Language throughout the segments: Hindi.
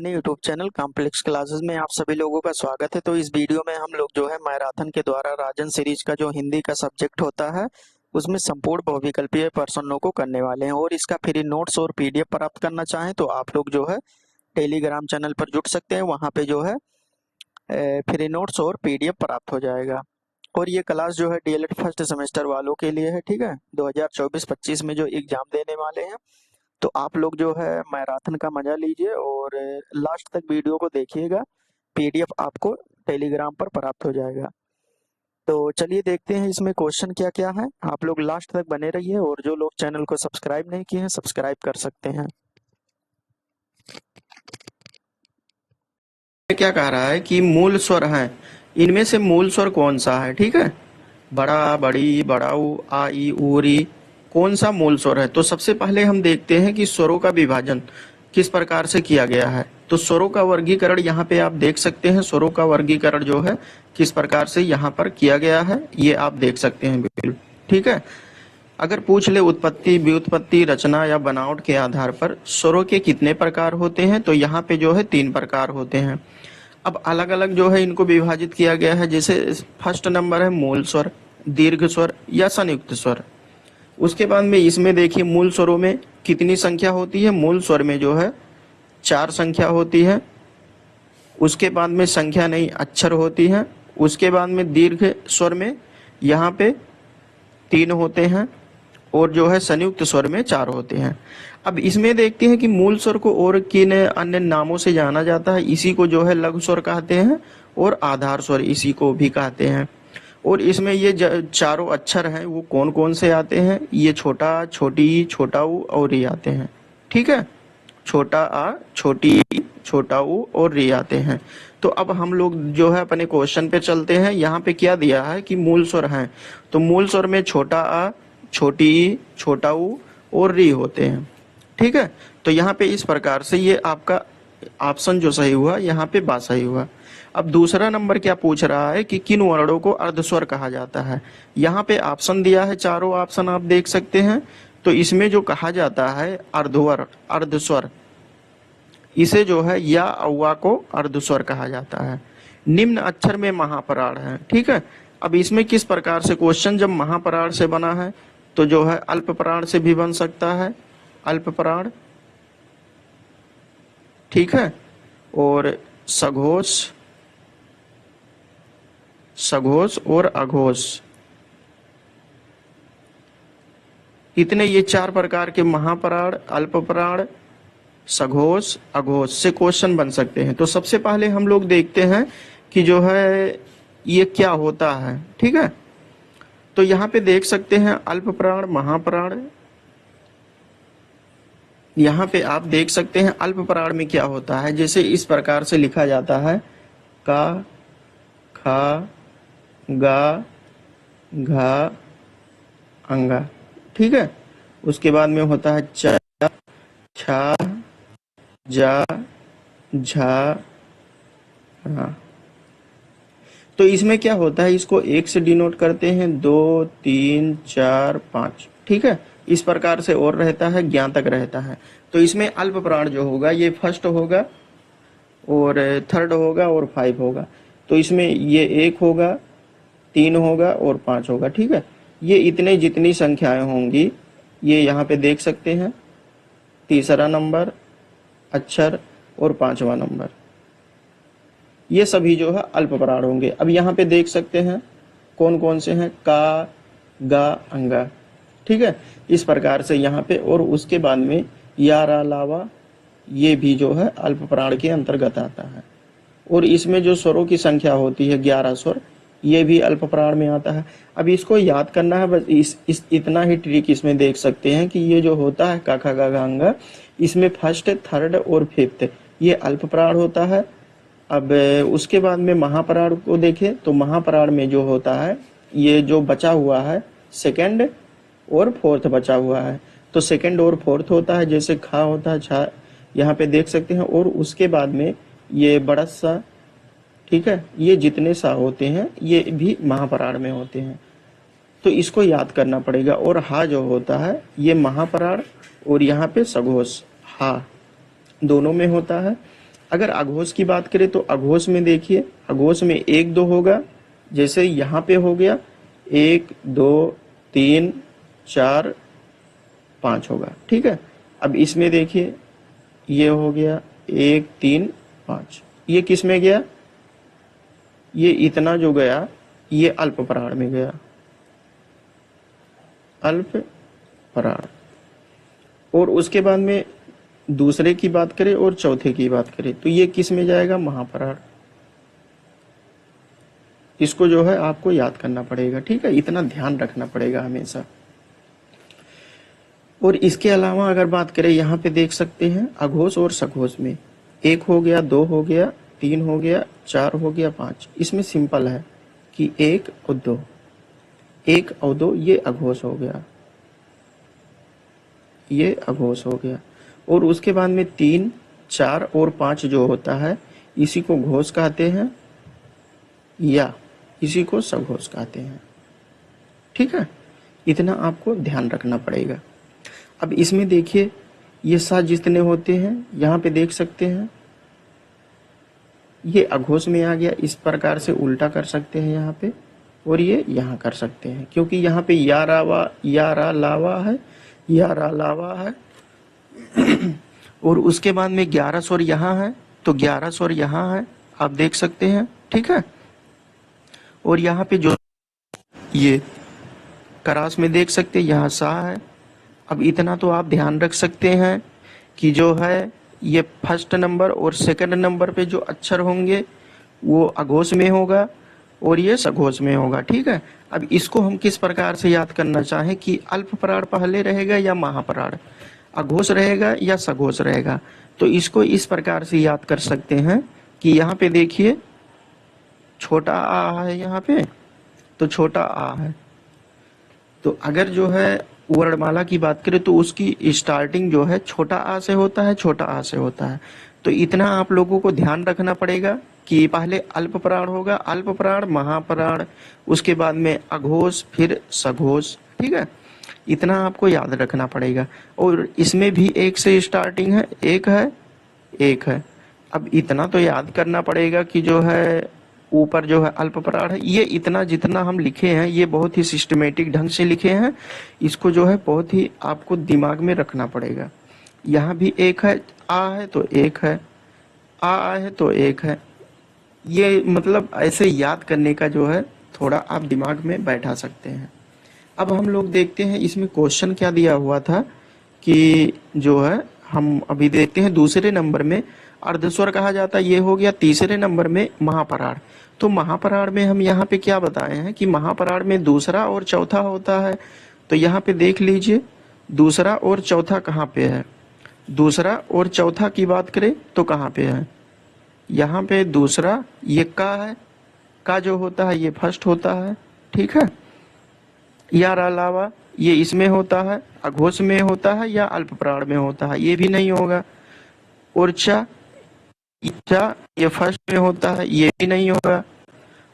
अपने यूट्यूब चैनल कॉम्प्लेक्स क्लासेस में आप सभी लोगों का स्वागत है। तो इस वीडियो में हम लोग जो है मैराथन के द्वारा राजन सीरीज का जो हिंदी का सब्जेक्ट होता है उसमें संपूर्ण बहुविकल्पीय प्रश्नों को करने वाले हैं। और इसका फ्री नोट्स और पीडीएफ प्राप्त करना चाहें तो आप लोग जो है टेलीग्राम चैनल पर जुड़ सकते हैं। वहाँ पे जो है फ्री नोट्स और पीडीएफ प्राप्त हो जाएगा। और ये क्लास जो है डीएलएड फर्स्ट सेमेस्टर वालों के लिए है, ठीक है, 2024-25 में जो एग्जाम देने वाले हैं। तो आप लोग जो है मैराथन का मजा लीजिए और लास्ट तक वीडियो को देखिएगा। पीडीएफ आपको टेलीग्राम पर प्राप्त हो जाएगा। तो चलिए देखते हैं इसमें क्वेश्चन क्या क्या है। आप लोग लास्ट तक बने रहिए और जो लोग चैनल को सब्सक्राइब नहीं किए हैं सब्सक्राइब कर सकते हैं। क्या कह रहा है कि मूल स्वर हैं, इनमें से मूल स्वर कौन सा है, ठीक है। बड़ा, बड़ी, बड़ाऊ, आ, ई, ऊ, री, कौन सा मूल स्वर है। तो सबसे पहले हम देखते हैं कि स्वरों का विभाजन किस प्रकार से किया गया है। तो स्वरों का वर्गीकरण यहाँ पे आप देख सकते हैं। स्वरों का वर्गीकरण जो है किस प्रकार से यहाँ पर किया गया है ये आप देख सकते हैं, बिल्कुल ठीक है। अगर पूछ ले उत्पत्ति, व्युत्पत्ति, रचना या बनावट के आधार पर स्वरों के कितने प्रकार होते हैं, तो यहाँ पे जो है 3 प्रकार होते हैं। अब अलग अलग जो है इनको विभाजित किया गया है। जैसे फर्स्ट नंबर है मूल स्वर, दीर्घ स्वर या संयुक्त स्वर। उसके बाद में इसमें देखिए मूल स्वरों में कितनी संख्या होती है। मूल स्वर में जो है 4 संख्या होती है। उसके बाद में संख्या नहीं अक्षर होती है। उसके बाद में दीर्घ स्वर में यहाँ पे 3 होते हैं और जो है संयुक्त स्वर में 4 होते हैं। अब इसमें देखते हैं कि मूल स्वर को और किन अन्य नामों से जाना जाता है। इसी को जो है लघु स्वर कहते हैं और आधार स्वर इसी को भी कहते हैं। और इसमें ये चारों अक्षर हैं वो कौन कौन से आते हैं, ये छोटा, छोटी, छोटा ऊ और री आते हैं, ठीक है। छोटा आ, छोटी ई, छोटा ऊ और री आते हैं। तो अब हम लोग जो है अपने क्वेश्चन पे चलते हैं। यहाँ पे क्या दिया है कि मूल स्वर हैं, तो मूल स्वर में छोटा आ, छोटी ई, छोटा ऊ और री होते हैं, ठीक है। तो यहाँ पे इस प्रकार से ये आपका ऑप्शन जो सही हुआ यहाँ पे बा सही हुआ। अब दूसरा नंबर क्या पूछ रहा है कि किन वर्णों को अर्धस्वर कहा जाता है। यहाँ पे ऑप्शन दिया है, चारों ऑप्शन आप देख सकते हैं। तो इसमें जो कहा जाता है अर्धवर, अर्धस्वर, इसे जो है या औवा को अर्धस्वर कहा जाता है। निम्न अक्षर में महाप्राण है, ठीक है। अब इसमें किस प्रकार से क्वेश्चन, जब महाप्राण से बना है तो जो है अल्प प्राण से भी बन सकता है, अल्प प्राण, ठीक है। और सघोष, सघोष और अघोष, इतने ये 4 प्रकार के महाप्राण, अल्प प्राण, सघोष, अघोष से क्वेश्चन बन सकते हैं। तो सबसे पहले हम लोग देखते हैं कि जो है ये क्या होता है, ठीक है। तो यहाँ पे देख सकते हैं अल्प प्राण, महाप्राण। यहाँ पे आप देख सकते हैं अल्प प्राण में क्या होता है। जैसे इस प्रकार से लिखा जाता है का, खा, गा, घा, अंगा, ठीक है। उसके बाद में होता है च, छा, जा, झा, रा। तो इसमें क्या होता है, इसको 1 से डिनोट करते हैं, 2, 3, 4, 5, ठीक है। इस प्रकार से और रहता है, ज्ञातक रहता है। तो इसमें अल्प प्राण जो होगा ये फर्स्ट होगा और थर्ड होगा और 5 होगा। तो इसमें ये 1 होगा, 3 होगा और 5 होगा, ठीक है। ये इतने जितनी संख्याएं होंगी ये यहाँ पे देख सकते हैं। तीसरा नंबर, अक्षर और 5वां नंबर, ये सभी जो है अल्प प्राण होंगे। अब यहाँ पे देख सकते हैं कौन कौन से हैं, का, गा, अंगा, ठीक है। इस प्रकार से यहाँ पे, और उसके बाद में या, रा, लावा, ये भी जो है अल्प प्राण के अंतर्गत आता है। और इसमें जो स्वरों की संख्या होती है 11 स्वर, ये भी अल्प प्राण में आता है। अब इसको याद करना है बस, इस इतना ही ट्रिक इसमें देख सकते हैं कि ये जो होता है का, खा, गा, घा, अंगा, इसमें फर्स्ट, थर्ड और फिफ्थ ये अल्प प्राण होता है। अब उसके बाद में महाप्राण को देखें तो महाप्राण में जो होता है ये जो बचा हुआ है सेकंड और फोर्थ बचा हुआ है। तो सेकंड और फोर्थ होता है, जैसे खा होता है, छा, यहाँ पे देख सकते हैं। और उसके बाद में ये बड़ा सा, ठीक है, ये जितने सा होते हैं ये भी महाप्राण में होते हैं। तो इसको याद करना पड़ेगा। और हा जो होता है ये महाप्राण और यहाँ पे सघोष, हा दोनों में होता है। अगर अघोष की बात करें तो अघोष में देखिए, अघोष में 1 2 होगा, जैसे यहाँ पे हो गया 1 2 3 4 5 होगा, ठीक है। अब इसमें देखिए ये हो गया 1 3 5, ये किस में गया, ये इतना जो गया ये अल्प प्राण में गया, अल्प प्राण। और उसके बाद में दूसरे की बात करें और चौथे की बात करें तो ये किस में जाएगा, महाप्राण। इसको जो है आपको याद करना पड़ेगा, ठीक है, इतना ध्यान रखना पड़ेगा हमेशा। और इसके अलावा अगर बात करें यहाँ पे देख सकते हैं अघोष और सघोष में 1 हो गया, 2 हो गया, 3 हो गया, 4 हो गया, 5। इसमें सिंपल है कि 1 और 2, 1 और 2 ये अघोष हो गया, ये अघोष हो गया। और उसके बाद में 3 4 और 5 जो होता है इसी को घोष कहते हैं या इसी को सघोष कहते हैं, ठीक है। इतना आपको ध्यान रखना पड़ेगा। अब इसमें देखिए ये सा जितने होते हैं यहाँ पे देख सकते हैं ये अघोष में आ गया, इस प्रकार से उल्टा कर सकते हैं यहाँ पे, और ये यहाँ कर सकते हैं क्योंकि यहाँ पे या रावा या रा लावा है, या रा लावा है। और उसके बाद में 11 स्वर यहाँ है तो 11 स्वर यहाँ है, आप देख सकते हैं, ठीक है। और यहाँ पे जो ये करास में देख सकते हैं यहाँ सा है। अब इतना तो आप ध्यान रख सकते हैं कि जो है ये फर्स्ट नंबर और सेकंड नंबर पे जो अक्षर होंगे वो अघोष में होगा और ये सघोष में होगा, ठीक है। अब इसको हम किस प्रकार से याद करना चाहें कि अल्प प्राण पहले रहेगा या महाप्राण, अघोष रहेगा या सघोष रहेगा, तो इसको इस प्रकार से याद कर सकते हैं कि यहाँ पे देखिए छोटा आ है, यहाँ पे तो छोटा आ है। तो अगर जो है वर्णमाला की बात करें तो उसकी स्टार्टिंग जो है छोटा आ से होता है, छोटा आ से होता है। तो इतना आप लोगों को ध्यान रखना पड़ेगा कि पहले अल्प प्राण होगा, अल्प प्राण, महाप्राण, उसके बाद में अघोष, फिर सघोष, ठीक है। इतना आपको याद रखना पड़ेगा। और इसमें भी 1 से स्टार्टिंग है, 1 है, 1 है। अब इतना तो याद करना पड़ेगा कि जो है ऊपर जो है अल्प प्राण है, ये इतना जितना हम लिखे हैं ये बहुत ही सिस्टमेटिक ढंग से लिखे हैं, इसको जो है बहुत ही आपको दिमाग में रखना पड़ेगा। यहाँ भी 1 है, आ है तो 1 है, आ है तो 1 है। ये मतलब ऐसे याद करने का जो है थोड़ा आप दिमाग में बैठा सकते हैं। अब हम लोग देखते हैं इसमें क्वेश्चन क्या दिया हुआ था कि जो है हम अभी देखते हैं दूसरे नंबर में अर्धस्वर कहा जाता है, ये हो गया। तीसरे नंबर में महाप्राण। तो महाप्राण में हम यहाँ पे क्या बताए हैं कि महाप्राण में दूसरा और चौथा होता है। तो यहाँ पे देख लीजिए दूसरा और चौथा कहाँ पे है। दूसरा और चौथा की बात करें तो कहाँ पे है, यहाँ पे दूसरा ये का है, का जो होता है ये फर्स्ट होता है, ठीक है। या अलावा ये इसमें होता है, अघोष में होता है या अल्प प्राण में होता है, ये भी नहीं होगा। और चा ये फर्स्ट में होता है, ये भी नहीं होगा।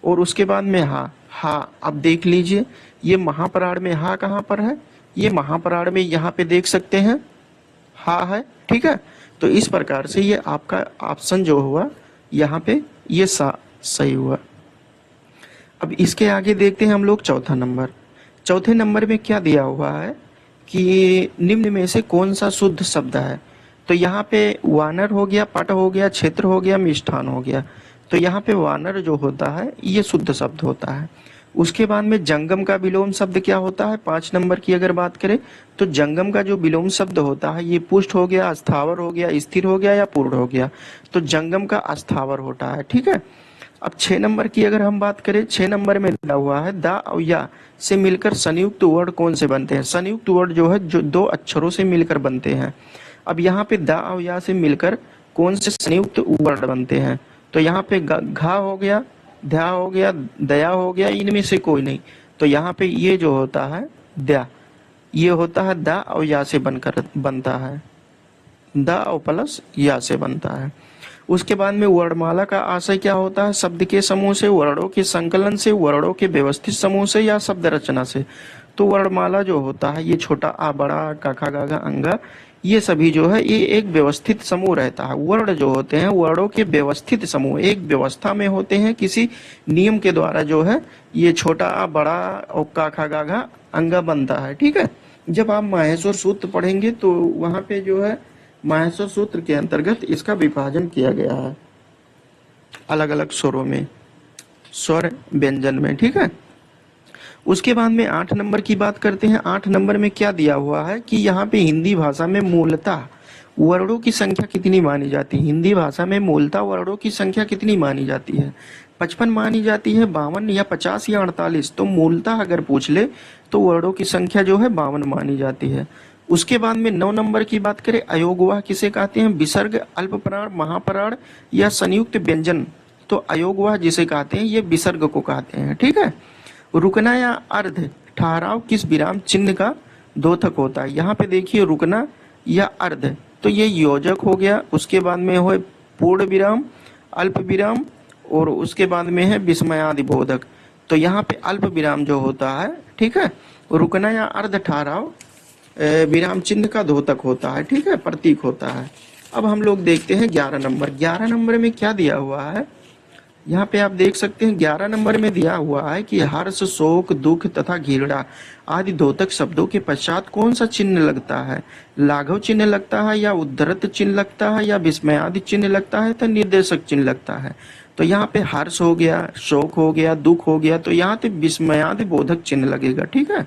और उसके बाद में हा, अब देख लीजिए ये महाप्राण में हा कहाँ पर है, ये महाप्राण में यहाँ पे देख सकते हैं हा है, ठीक है। तो इस प्रकार से ये आपका ऑप्शन जो हुआ यहाँ पे ये सही हुआ। अब इसके आगे देखते हैं हम लोग चौथा नंबर। चौथे नंबर में क्या दिया हुआ है कि निम्न में से कौन सा शुद्ध शब्द है। तो यहाँ पे वानर हो गया, पट हो गया, क्षेत्र हो गया, मिष्ठान हो गया। तो यहाँ पे वानर जो होता है ये शुद्ध शब्द होता है। उसके बाद में जंगम का विलोम शब्द क्या होता है, 5 नंबर की अगर बात करें तो जंगम का जो विलोम शब्द होता है ये पुष्ट हो गया, अस्थावर हो गया, स्थिर हो गया या पूर्ण हो गया। तो जंगम का अस्थावर होता है, ठीक है। अब 6 नंबर की अगर हम बात करें, 6 नंबर में दिया हुआ है दा और या से मिलकर संयुक्त वर्ड कौन से बनते हैं। संयुक्त वर्ड जो है जो 2 अक्षरों से मिलकर बनते हैं। अब यहाँ पे दा और या से मिलकर कौन से संयुक्त वर्ड बनते हैं। तो यहाँ पे घा हो गया, ध्या हो गया, दया हो गया, इनमें से कोई नहीं। तो यहाँ पे ये जो होता है दया, ये होता है दा और या से बनकर बनता है, दा और प्लस या से बनता है। उसके बाद में वर्णमाला का आशय क्या होता है, शब्द के समूह से, वर्णों के संकलन से, वर्णों के व्यवस्थित समूह से या शब्द रचना से। तो वर्णमाला जो होता है, ये छोटा आ, बड़ा आ, का खा गा घा अंगा, ये सभी जो है ये एक व्यवस्थित समूह रहता है। वर्ण जो होते हैं वर्णों के व्यवस्थित समूह एक व्यवस्था में होते हैं, किसी नियम के द्वारा जो है ये छोटा आ, बड़ा आ और का खा गा घा अंगा बनता है। ठीक है, जब आप माहेश्वर सूत्र पढ़ेंगे तो वहां पे जो है माहेश्वर सूत्र के अंतर्गत इसका विभाजन किया गया है अलग अलग स्वरों में, स्वर व्यंजन में। ठीक है, उसके बाद में 8 नंबर की बात करते हैं। 8 नंबर में क्या दिया हुआ है कि यहाँ पे हिंदी भाषा में मूलतः वर्णों की संख्या कितनी मानी जाती है। हिंदी भाषा में मूलतः वर्णों की संख्या कितनी मानी जाती है, 55 मानी जाती है, 52 या 50 या 48। तो मूलतः अगर पूछ ले तो वर्णों की संख्या जो है 52 मानी जाती है। उसके बाद में 9 नंबर की बात करें, अयोगवाह किसे कहते हैं, विसर्ग, अल्पप्राण, महाप्राण या संयुक्त व्यंजन। तो अयोगवाह जिसे कहते हैं ये विसर्ग को कहते हैं। ठीक है, रुकना या अर्ध ठहराव किस विराम चिन्ह का द्योतक होता है। यहाँ पे देखिए रुकना या अर्ध, तो ये योजक हो गया। उसके बाद में हो पूर्ण विराम, अल्प विराम और उसके बाद में है विस्मयादि बोधक। तो यहाँ पे अल्प विराम जो होता है, ठीक है, रुकना या अर्ध ठहराव विराम चिन्ह का द्योतक होता है। ठीक है, प्रतीक होता है। अब हम लोग देखते हैं 11 नंबर। 11 नंबर में क्या दिया हुआ है, यहाँ पे आप देख सकते हैं 11 नंबर में दिया हुआ है कि हर्ष, शोक, दुख तथा घृणा आदि द्योतक शब्दों के पश्चात कौन सा चिन्ह लगता है। लाघव चिन्ह लगता है या उद्धृत चिन्ह लगता है या विस्मयादि चिन्ह लगता है तो निर्देशक चिन्ह लगता है। तो यहाँ पे हर्ष हो गया, शोक हो गया, दुख हो गया, तो यहाँ पे विस्मयादि बोधक चिन्ह लगेगा। ठीक है,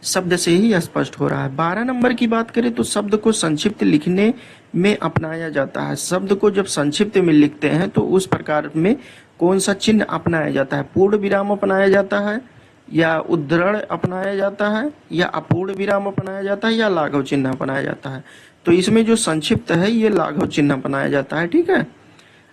शब्द से ही स्पष्ट हो रहा है। 12 नंबर की बात करें तो शब्द को संक्षिप्त लिखने में अपनाया जाता है। शब्द को जब संक्षिप्त में लिखते हैं तो उस प्रकार में कौन सा चिन्ह अपनाया जाता है, पूर्ण विराम अपनाया जाता है या उद्धरण अपनाया जाता है या अपूर्ण विराम अपनाया जाता है या लाघव चिन्ह अपनाया जाता है। तो इसमें जो संक्षिप्त है ये लाघव चिन्ह अपनाया जाता है। ठीक है,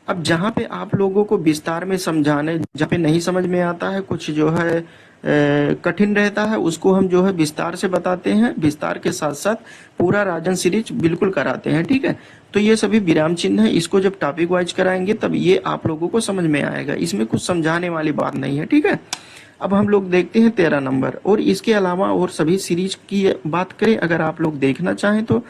अब जहाँ पे आप लोगों को विस्तार में समझाने, जहाँ पे नहीं समझ में आता है, कुछ जो है कठिन रहता है, उसको हम जो है विस्तार से बताते हैं, विस्तार के साथ साथ पूरा राजन सीरीज बिल्कुल कराते हैं। ठीक है, तो ये सभी विराम चिन्ह है, इसको जब टॉपिक वाइज कराएंगे तब ये आप लोगों को समझ में आएगा, इसमें कुछ समझाने वाली बात नहीं है। ठीक है, अब हम लोग देखते हैं 13 नंबर। और इसके अलावा और सभी सीरीज की बात करें, अगर आप लोग देखना चाहें तो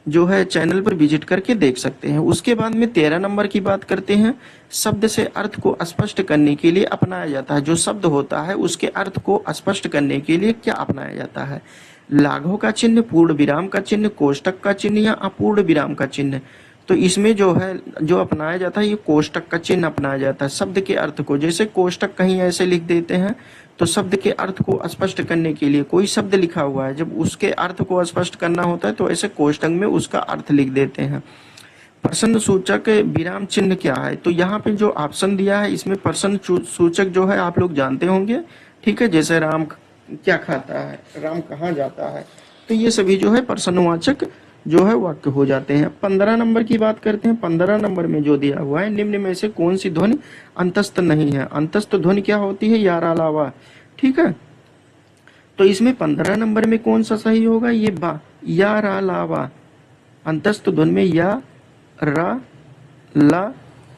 जो है चैनल पर विजिट करके देख सकते हैं। उसके बाद में 13 नंबर की बात करते हैं। शब्द से अर्थ को स्पष्ट करने के लिए अपनाया जाता है, जो शब्द होता है उसके अर्थ को स्पष्ट करने के लिए क्या अपनाया जाता है, लाघव का चिन्ह, पूर्ण विराम का चिन्ह, कोष्टक का चिन्ह या अपूर्ण विराम का चिन्ह। तो इसमें जो है जो अपनाया जाता है ये कोष्टक का चिन्ह अपनाया जाता है शब्द के अर्थ को। जैसे कोष्टक कहीं ऐसे लिख देते हैं तो शब्द के अर्थ को स्पष्ट करने के लिए, कोई शब्द लिखा हुआ है, जब उसके अर्थ को स्पष्ट करना होता है तो ऐसे कोष्टक में उसका अर्थ लिख देते हैं। प्रश्न सूचक विराम चिन्ह क्या है, तो यहाँ पे जो ऑप्शन दिया है इसमें प्रश्न सूचक जो है आप लोग जानते होंगे। ठीक है, जैसे राम क्या खाता है, राम कहाँ जाता है, तो ये सभी जो है प्रश्नवाचक जो है वाक्य हो जाते हैं। 15 नंबर की बात करते हैं। 15 नंबर में जो दिया हुआ है, निम्न में से कौन सी ध्वनि अंतस्थ नहीं है। अंतस्थ ध्वनि क्या होती है, यार अलावा। ठीक है, तो इसमें 15 नंबर में कौन सा सही होगा, ये बा, यार अलावा। अंतस्थ ध्वनि में या, रा, ला,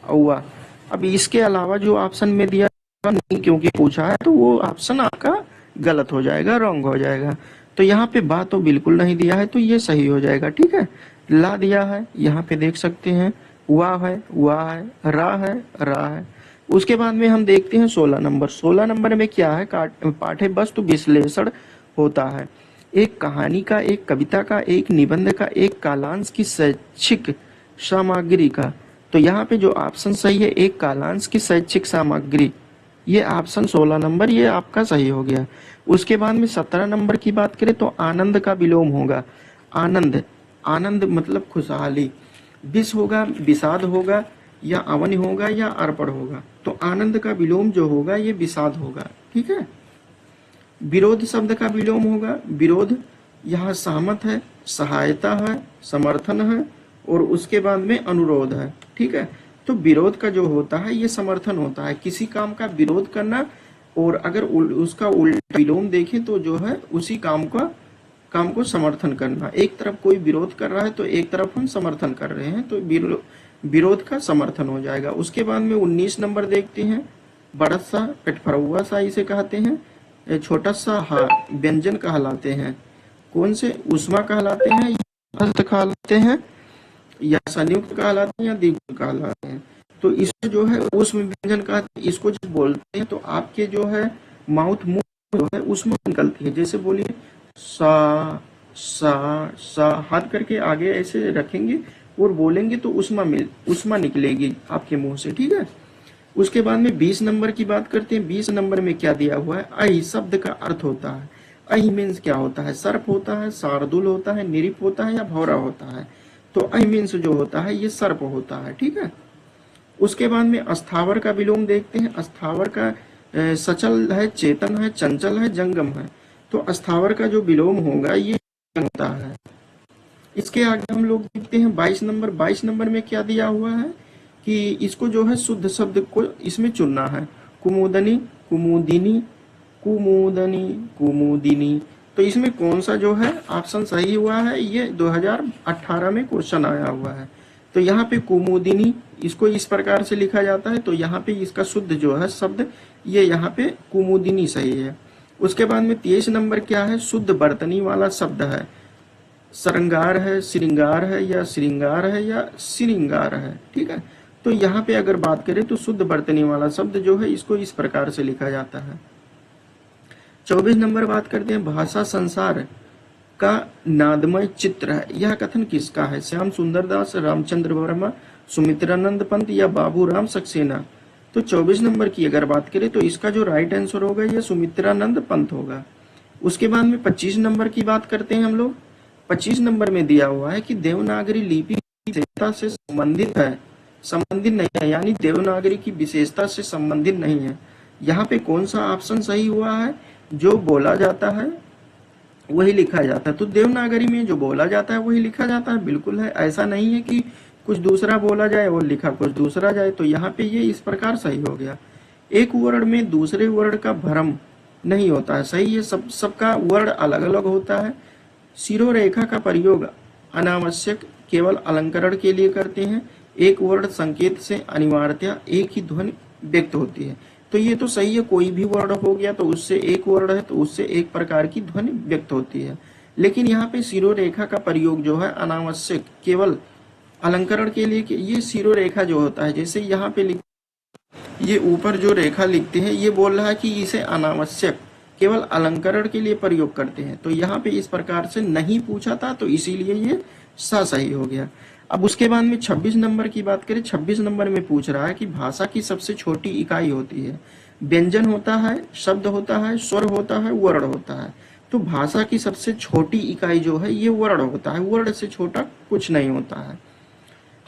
औवा। अब इसके अलावा जो ऑप्शन में दिया नहीं क्योंकि पूछा है तो वो ऑप्शन आपका गलत हो जाएगा, रॉन्ग हो जाएगा। तो यहाँ पे बा तो बिल्कुल नहीं दिया है तो ये सही हो जाएगा। ठीक है, ला दिया है, यहाँ पे देख सकते हैं, वाह है, वाह है, रा है, रा है। उसके बाद में हम देखते हैं 16 नंबर। 16 नंबर में क्या है, पाठ्य वस्तु विश्लेषण होता है। एक कहानी का, एक कविता का, एक निबंध का, एक कालांश की शैक्षिक सामग्री का। तो यहाँ पे जो ऑप्शन सही है, एक कालांश की शैक्षिक सामग्री, ये ऑप्शन 16 नंबर ये आपका सही हो गया। उसके बाद में 17 नंबर की बात करें तो आनंद का विलोम होगा। आनंद, आनंद मतलब खुशहाली। विष होगा, विषाद होगा या अवन होगा या अर्पण होगा। तो आनंद का विलोम जो होगा ये विषाद होगा। ठीक है, विरोध शब्द का विलोम होगा। विरोध यहाँ सहमत है, सहायता है, समर्थन है और उसके बाद में अनुरोध है। ठीक है, तो विरोध का जो होता है ये समर्थन होता है, किसी काम का विरोध करना, और अगर उसका उल्टा विलोम देखें तो जो है उसी काम को समर्थन करना। एक तरफ कोई विरोध कर रहा है तो एक तरफ हम समर्थन कर रहे हैं, तो विरोध का समर्थन हो जाएगा। उसके बाद में 19 नंबर देखते हैं। बड़सा, पेटफरुआ सा इसे कहते हैं। छोटा सा व्यंजन कहलाते हैं। कौन से? ऊष्मा कहलाते हैं या अर्थ कहलाते हैं या संयुक्त कहलाते हैं या द्विगुण कहलाते हैं। तो इसको जो है ऊष्म व्यंजन कहते हैं। इसको जब बोलते हैं तो आपके जो है माउथ मुंह जो है ऊष्मा निकलती है। जैसे बोलिए सा सा सा, हाथ करके आगे ऐसे रखेंगे और बोलेंगे तो ऊष्मा निकलेगी आपके मुंह से, ठीक है। उसके बाद में 20 नंबर की बात करते हैं। 20 नंबर में क्या दिया हुआ है? अहि शब्द का अर्थ होता है। अहि मीन्स क्या होता है? सर्प होता है, शार्दुल होता है, निरिप होता है या भौरा होता है। तो अहि मीन्स जो होता है ये सर्प होता है, ठीक है। उसके बाद में अस्थावर का विलोम देखते हैं। अस्थावर का सचल है, चेतन है, चंचल है, जंगम है। तो अस्थावर का जो विलोम होगा ये होता है। इसके आगे हम लोग देखते हैं 22 नंबर। 22 नंबर में क्या दिया हुआ है कि इसको जो है शुद्ध शब्द को इसमें चुनना है। कुमुदनी, कुमुदिनी, कुमुदनी, कुमुदिनी। तो इसमें कौन सा जो है ऑप्शन सही हुआ है? ये 2018 में क्वेश्चन आया हुआ है। तो यहाँ पे कुमुदिनी इसको इस प्रकार से लिखा जाता है। तो यहाँ पे इसका शुद्ध जो है शब्द ये यहाँ पे कुमुदिनी सही है। उसके बाद में 23 नंबर क्या है? शुद्ध बर्तनी वाला शब्द है। श्रृंगार है, श्रृंगार है या श्रृंगार है या श्रृंगार है, ठीक है। तो यहाँ पे अगर बात करें तो शुद्ध बर्तनी वाला शब्द जो है इसको इस प्रकार से लिखा जाता है। 24 नंबर बात करते हैं। भाषा संसार का नादमय चित्र है। यह कथन किसका है? श्याम सुंदर दास, रामचंद्र वर्मा, सुमित्रानंद पंत या बाबू राम सक्सेना। तो 24 नंबर की अगर बात करें तो इसका जो राइट आंसर होगा ये सुमित्रानंद पंत होगा। उसके बाद में 25 नंबर की बात करते हैं हम लोग। 25 नंबर में दिया हुआ है कि देवनागरी लिपि की विशेषता से संबंधित नहीं है, यानी देवनागरी की विशेषता से संबंधित नहीं है। यहाँ पे कौन सा ऑप्शन सही हुआ है? जो बोला जाता है वही लिखा जाता है। तो देवनागरी में जो बोला जाता है वही लिखा जाता है, बिल्कुल है। ऐसा नहीं है कि कुछ दूसरा बोला जाए और लिखा कुछ दूसरा जाए। तो यहाँ पे ये इस प्रकार सही हो गया। एक वर्ण में दूसरे वर्ण का भ्रम नहीं होता है, सही है। सबका वर्ण अलग अलग होता है। शिरोरेखा का प्रयोग अनावश्यक केवल अलंकरण के लिए करते हैं। एक वर्ण संकेत से अनिवार्यतया एक ही ध्वनि व्यक्त होती है। तो ये तो सही है, कोई भी वर्ण हो गया तो उससे एक वर्ण है तो उससे एक प्रकार की ध्वनि व्यक्त होती है। लेकिन यहाँ पे शिरोरेखा का प्रयोग जो है अनावश्यक केवल अलंकरण के लिए, ये शिरोरेखा जो होता है, जैसे यहाँ पे ये ऊपर जो रेखा लिखते हैं ये बोल रहा है कि इसे अनावश्यक केवल अलंकरण के लिए प्रयोग करते हैं। तो यहाँ पे इस प्रकार से नहीं पूछा था तो इसीलिए ये सही हो गया। अब उसके बाद में 26 नंबर की बात करें। 26 नंबर में पूछ रहा है कि भाषा की सबसे छोटी इकाई होती है। व्यंजन होता है, शब्द होता है, स्वर होता है, वर्ण होता है। तो भाषा की सबसे छोटी इकाई जो है ये वर्ण होता है। वर्ण से छोटा कुछ नहीं होता है।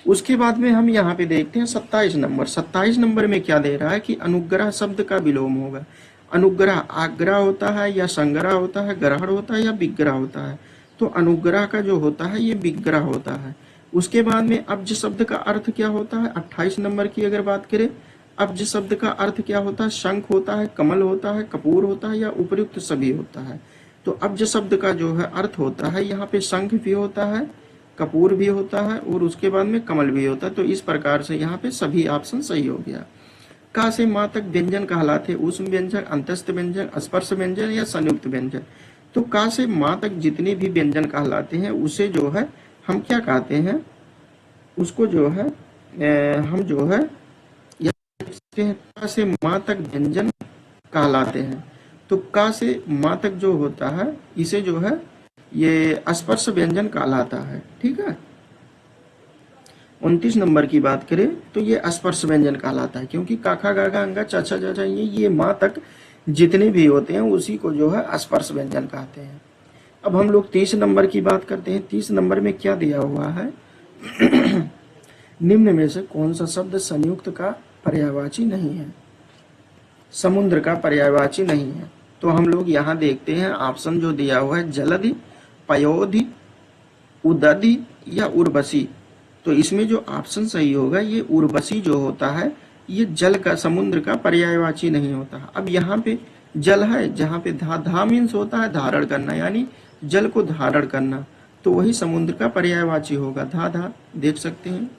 उसके बाद में हम यहाँ पे देखते हैं 27 नंबर। 27 नंबर में क्या दे रहा है कि अनुग्रह शब्द का विलोम होगा। अनुग्रह आग्रह होता है या संग्रह होता है, ग्रहण होता है या विग्रह होता है। तो अनुग्रह का जो होता है ये विग्रह होता है। उसके बाद में अब्ज शब्द का अर्थ क्या होता है? 28 नंबर की अगर बात करें, अब्ज शब्द का अर्थ क्या होता है? शंख होता है, कमल होता है, कपूर होता है या उपयुक्त सभी होता है। तो अब्ज शब्द का जो है अर्थ होता है यहाँ पे शंख भी होता है, कपूर भी होता है और उसके बाद में कमल भी होता है। तो इस प्रकार से यहाँ पे सभी ऑप्शन सही हो गया। का से माँ तक व्यंजन कहलाते? ऊष्म व्यंजन, अंतस्थ व्यंजन, स्पर्श व्यंजन या संयुक्त व्यंजन। तो का से माँ तक जितने भी व्यंजन कहलाते हैं उसे जो है हम क्या कहते हैं? उसको जो है हम जो है का से माँ तक व्यंजन कहलाते हैं। तो का से माँ तक जो होता है इसे जो है ये स्पर्श व्यंजन कहलाता है, ठीक है। 29 नंबर की बात करें तो ये स्पर्श व्यंजन कहलाता है, क्योंकि काखा गागा अंगा चाचा चाचा ये माँ तक जितने भी होते हैं उसी को जो है स्पर्श व्यंजन कहते हैं। अब हम लोग 30 नंबर की बात करते हैं। 30 नंबर में क्या दिया हुआ है? निम्न में से कौन सा शब्द संयुक्त का पर्यायवाची नहीं है? समुद्र का पर्यायवाची नहीं है। तो हम लोग यहाँ देखते हैं ऑप्शन जो दिया हुआ है जलधि, पयोधि, उदधि या उर्वशी। तो इसमें जो ऑप्शन सही होगा ये उर्वशी जो होता है ये जल का, समुद्र का पर्यायवाची नहीं होता। अब यहाँ पे जल है, जहाँ पे धा मीन्स होता है धारण करना, यानी जल को धारण करना, तो वही समुद्र का पर्यायवाची होगा। धा देख सकते हैं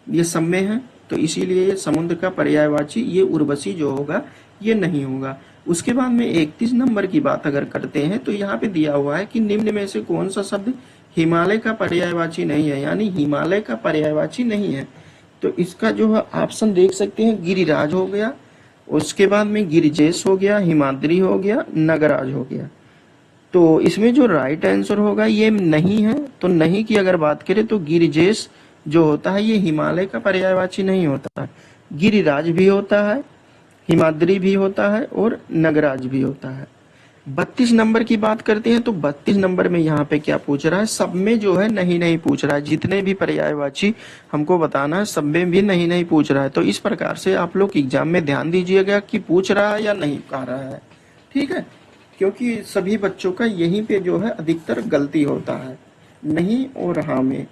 ये सम्य है, तो इसीलिए ये समुद्र का पर्यायवाची ये उर्वशी जो होगा ये नहीं होगा। उसके बाद में 31 नंबर की बात अगर करते हैं तो यहाँ पे दिया हुआ है कि निम्न में से कौन सा शब्द हिमालय का पर्यायवाची नहीं है, यानी हिमालय का पर्यायवाची नहीं है। तो इसका जो है ऑप्शन देख सकते हैं, गिरिराज हो गया, उसके बाद में गिरिजेश हो गया, हिमाद्री हो गया, नगराज हो गया। तो इसमें जो राइट आंसर होगा ये नहीं है। तो नहीं की अगर बात करें तो गिरिजेश जो होता है ये हिमालय का पर्यायवाची नहीं होता है। गिरिराज भी होता है, हिमाद्री भी होता है और नगराज भी होता है। 32 नंबर की बात करते हैं तो 32 नंबर में यहाँ पे क्या पूछ रहा है, सब में जो है नहीं नहीं पूछ रहा है। जितने भी पर्यायवाची हमको बताना है सब में भी नहीं नहीं पूछ रहा है। तो इस प्रकार से आप लोग एग्जाम में ध्यान दीजिएगा कि पूछ रहा है या नहीं कह रहा है, ठीक है। क्योंकि सभी बच्चों का यहीं पे जो है अधिकतर गलती होता है, नहीं और हाँ में।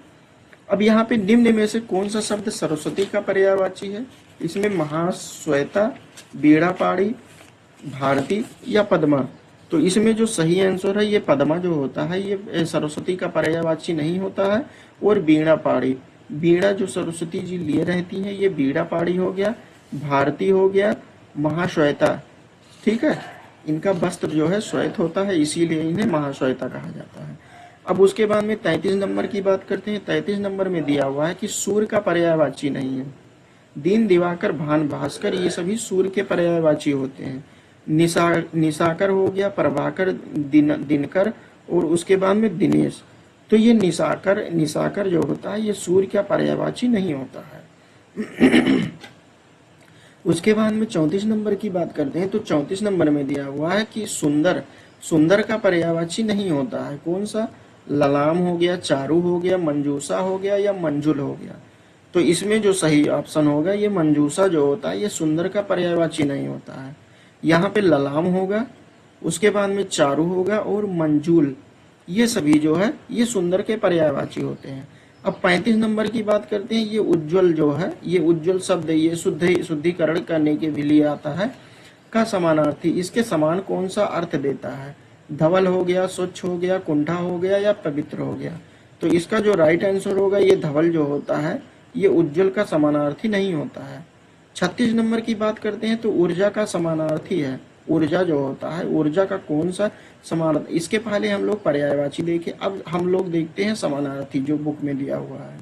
अब यहाँ पे निम्न में से कौन सा शब्द सरस्वती का पर्यायवाची है? इसमें महाश्वेता, बीड़ा पाड़ी, भारती या पद्मा। तो इसमें जो सही आंसर है ये पद्मा जो होता है ये सरस्वती का पर्यायवाची नहीं होता है। और बीड़ा पाड़ी, बीड़ा जो सरस्वती जी लिए रहती हैं ये बीड़ा पाड़ी हो गया, भारती हो गया, महाश्वेता, ठीक है। इनका वस्त्र जो है श्वेत होता है इसीलिए इन्हें महाश्वेता कहा जाता है। अब उसके बाद में 33 नंबर की बात करते हैं। 33 नंबर में दिया हुआ है कि सूर्य का पर्यायवाची नहीं है। दिन, दिवाकर, भान, भास्कर ये सभी सूर्य के पर्यायवाची होते हैं। निशाकर हो गया, प्रभाकर, दिनकर और उसके बाद में दिनेश। तो ये निशाकर जो होता है ये सूर्य का पर्यायवाची नहीं होता है। उसके बाद में 34 नंबर की बात करते हैं तो 34 नंबर में दिया हुआ है कि सुंदर का पर्यायवाची नहीं होता है। कौन सा? ललाम हो गया, चारू हो गया, मंजूषा हो गया या मंजुल हो गया। तो इसमें जो सही ऑप्शन होगा ये मंजूषा जो होता है ये सुंदर का पर्यायवाची नहीं होता है। यहाँ पे ललाम होगा, उसके बाद में चारू होगा और मंजूल, ये सभी जो है ये सुंदर के पर्यायवाची होते हैं। अब 35 नंबर की बात करते हैं। ये उज्जवल जो है ये उज्जवल शब्द ये शुद्धिकरण करने के लिए आता है का समानार्थी, इसके समान कौन सा अर्थ देता है? धवल हो गया, स्वच्छ हो गया, कुंठा हो गया या पवित्र हो गया। तो इसका जो राइट आंसर होगा ये धवल जो होता है ये उज्जवल का समानार्थी नहीं होता है। 36 नंबर की बात करते हैं तो ऊर्जा का समानार्थी है। ऊर्जा जो होता है ऊर्जा का कौन सा समानार्थी, इसके पहले हम लोग पर्यायवाची देखे, अब हम लोग देखते हैं समानार्थी जो बुक में दिया हुआ है,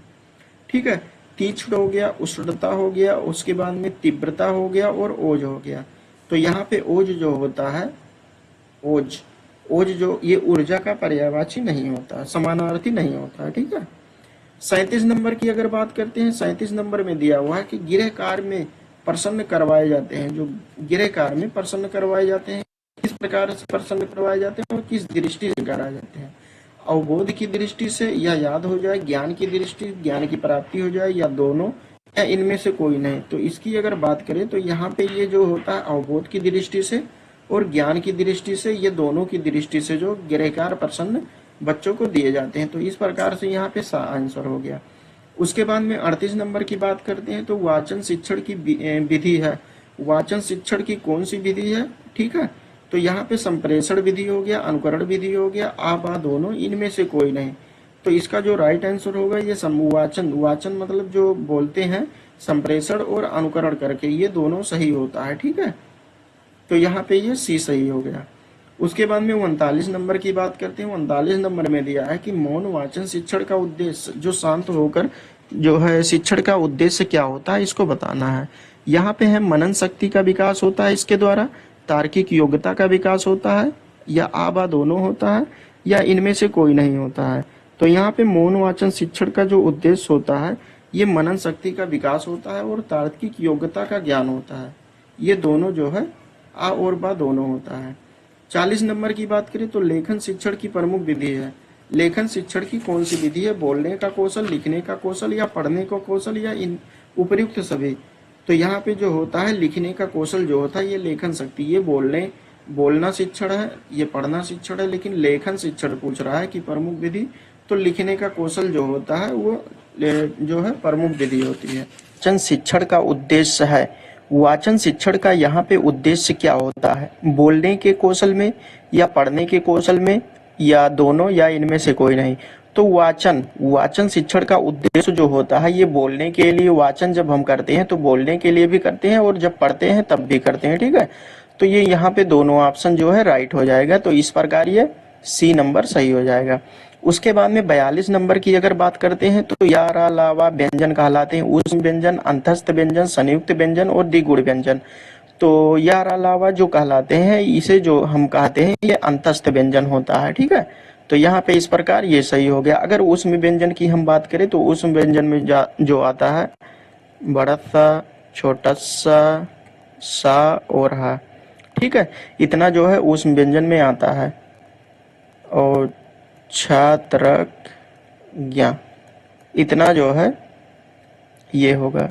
ठीक है। तीक्ष्ण हो गया, उष्णता हो गया, उसके बाद में तीव्रता हो गया और ओज हो गया। तो यहाँ पे ओज जो होता है ओज जो ये ऊर्जा का पर्यायवाची नहीं होता, समानार्थी नहीं होता है, ठीक है। 37 नंबर की अगर बात करते हैं, 37 नंबर में दिया हुआ है कि गृह कार्य में प्रसन्न करवाए जाते हैं। जो गृह कार्य में प्रसन्न करवाए जाते हैं किस प्रकार से प्रसन्न करवाए जाते हैं और किस दृष्टि से कराए जाते हैं? अवबोध की दृष्टि से, या याद हो जाए, ज्ञान की दृष्टि, ज्ञान की प्राप्ति हो जाए, या दोनों, या इनमें से कोई नहीं। तो इसकी अगर बात करें तो यहाँ पे ये जो होता है अवबोध की दृष्टि से और ज्ञान की दृष्टि से, ये दोनों की दृष्टि से जो गृहकार प्रसन्न बच्चों को दिए जाते हैं। तो इस प्रकार से यहाँ पे आंसर हो गया। उसके बाद में 38 नंबर की बात करते हैं तो वाचन शिक्षण की विधि है। वाचन शिक्षण की कौन सी विधि है, ठीक है। तो यहाँ पे संप्रेषण विधि हो गया, अनुकरण विधि हो गया, आ दोनों, इनमें से कोई नहीं। तो इसका जो राइट आंसर होगा ये वाचन मतलब जो बोलते हैं संप्रेषण और अनुकरण करके, ये दोनों सही होता है, ठीक है। तो यहाँ पे ये सी सही हो गया। उसके बाद में 39 नंबर की बात करते हैं। 39 नंबर में दिया है कि मौन वाचन शिक्षण का उद्देश्य, जो शांत होकर जो है शिक्षण का उद्देश्य क्या होता है इसको बताना है। यहाँ पे है मनन शक्ति का विकास होता है इसके द्वारा, तार्किक योग्यता का विकास होता है, या आबा दोनों होता है, या इनमें से कोई नहीं होता है। तो यहाँ पे मौन वाचन शिक्षण का जो उद्देश्य होता है ये मनन शक्ति का विकास होता है और तार्किक योग्यता का ज्ञान होता है। ये दोनों जो है आ और बा दोनों होता है। 40 नंबर की बात करें तो लेखन शिक्षण की प्रमुख विधि है। लेखन शिक्षण की कौन सी विधि है? बोलने का कौशल, लिखने का कौशल, या पढ़ने का कौशल, या इन उपयुक्त सभी। तो यहाँ पे जो होता है लिखने का कौशल जो होता है ये लेखन शक्ति, ये बोलना शिक्षण है, ये पढ़ना शिक्षण है, लेकिन लेखन शिक्षण पूछ रहा है कि प्रमुख विधि, तो लिखने का कौशल जो होता है वो जो है प्रमुख विधि होती है। वाचन शिक्षण का उद्देश्य है, वाचन शिक्षण का यहाँ पे उद्देश्य क्या होता है? बोलने के कौशल में, या पढ़ने के कौशल में, या दोनों, या इनमें से कोई नहीं। तो वाचन शिक्षण का उद्देश्य जो होता है ये बोलने के लिए, वाचन जब हम करते हैं तो बोलने के लिए भी करते हैं और जब पढ़ते हैं तब भी करते हैं, ठीक है। तो ये यहाँ पे दोनों ऑप्शन जो है राइट हो जाएगा। तो इस प्रकार ये सी नंबर सही हो जाएगा। उसके बाद में 42 नंबर की अगर बात करते हैं तो या रा ला वा व्यंजन कहलाते हैं। ऊष्म व्यंजन, अंतस्थ व्यंजन, संयुक्त व्यंजन और द्विगुण व्यंजन। तो या रा ला वा जो कहलाते हैं, इसे जो हम कहते हैं ये अंतस्थ व्यंजन होता है। ठीक है, तो यहाँ पे इस प्रकार ये सही हो गया। अगर ऊष्म व्यंजन की हम बात करें तो ऊष्म व्यंजन में जो आता है बड़ा सा, छोटा सा और हा। ठीक है, इतना जो है ऊष्म व्यंजन में आता है। और छात्र ज्ञा, इतना जो है ये होगा,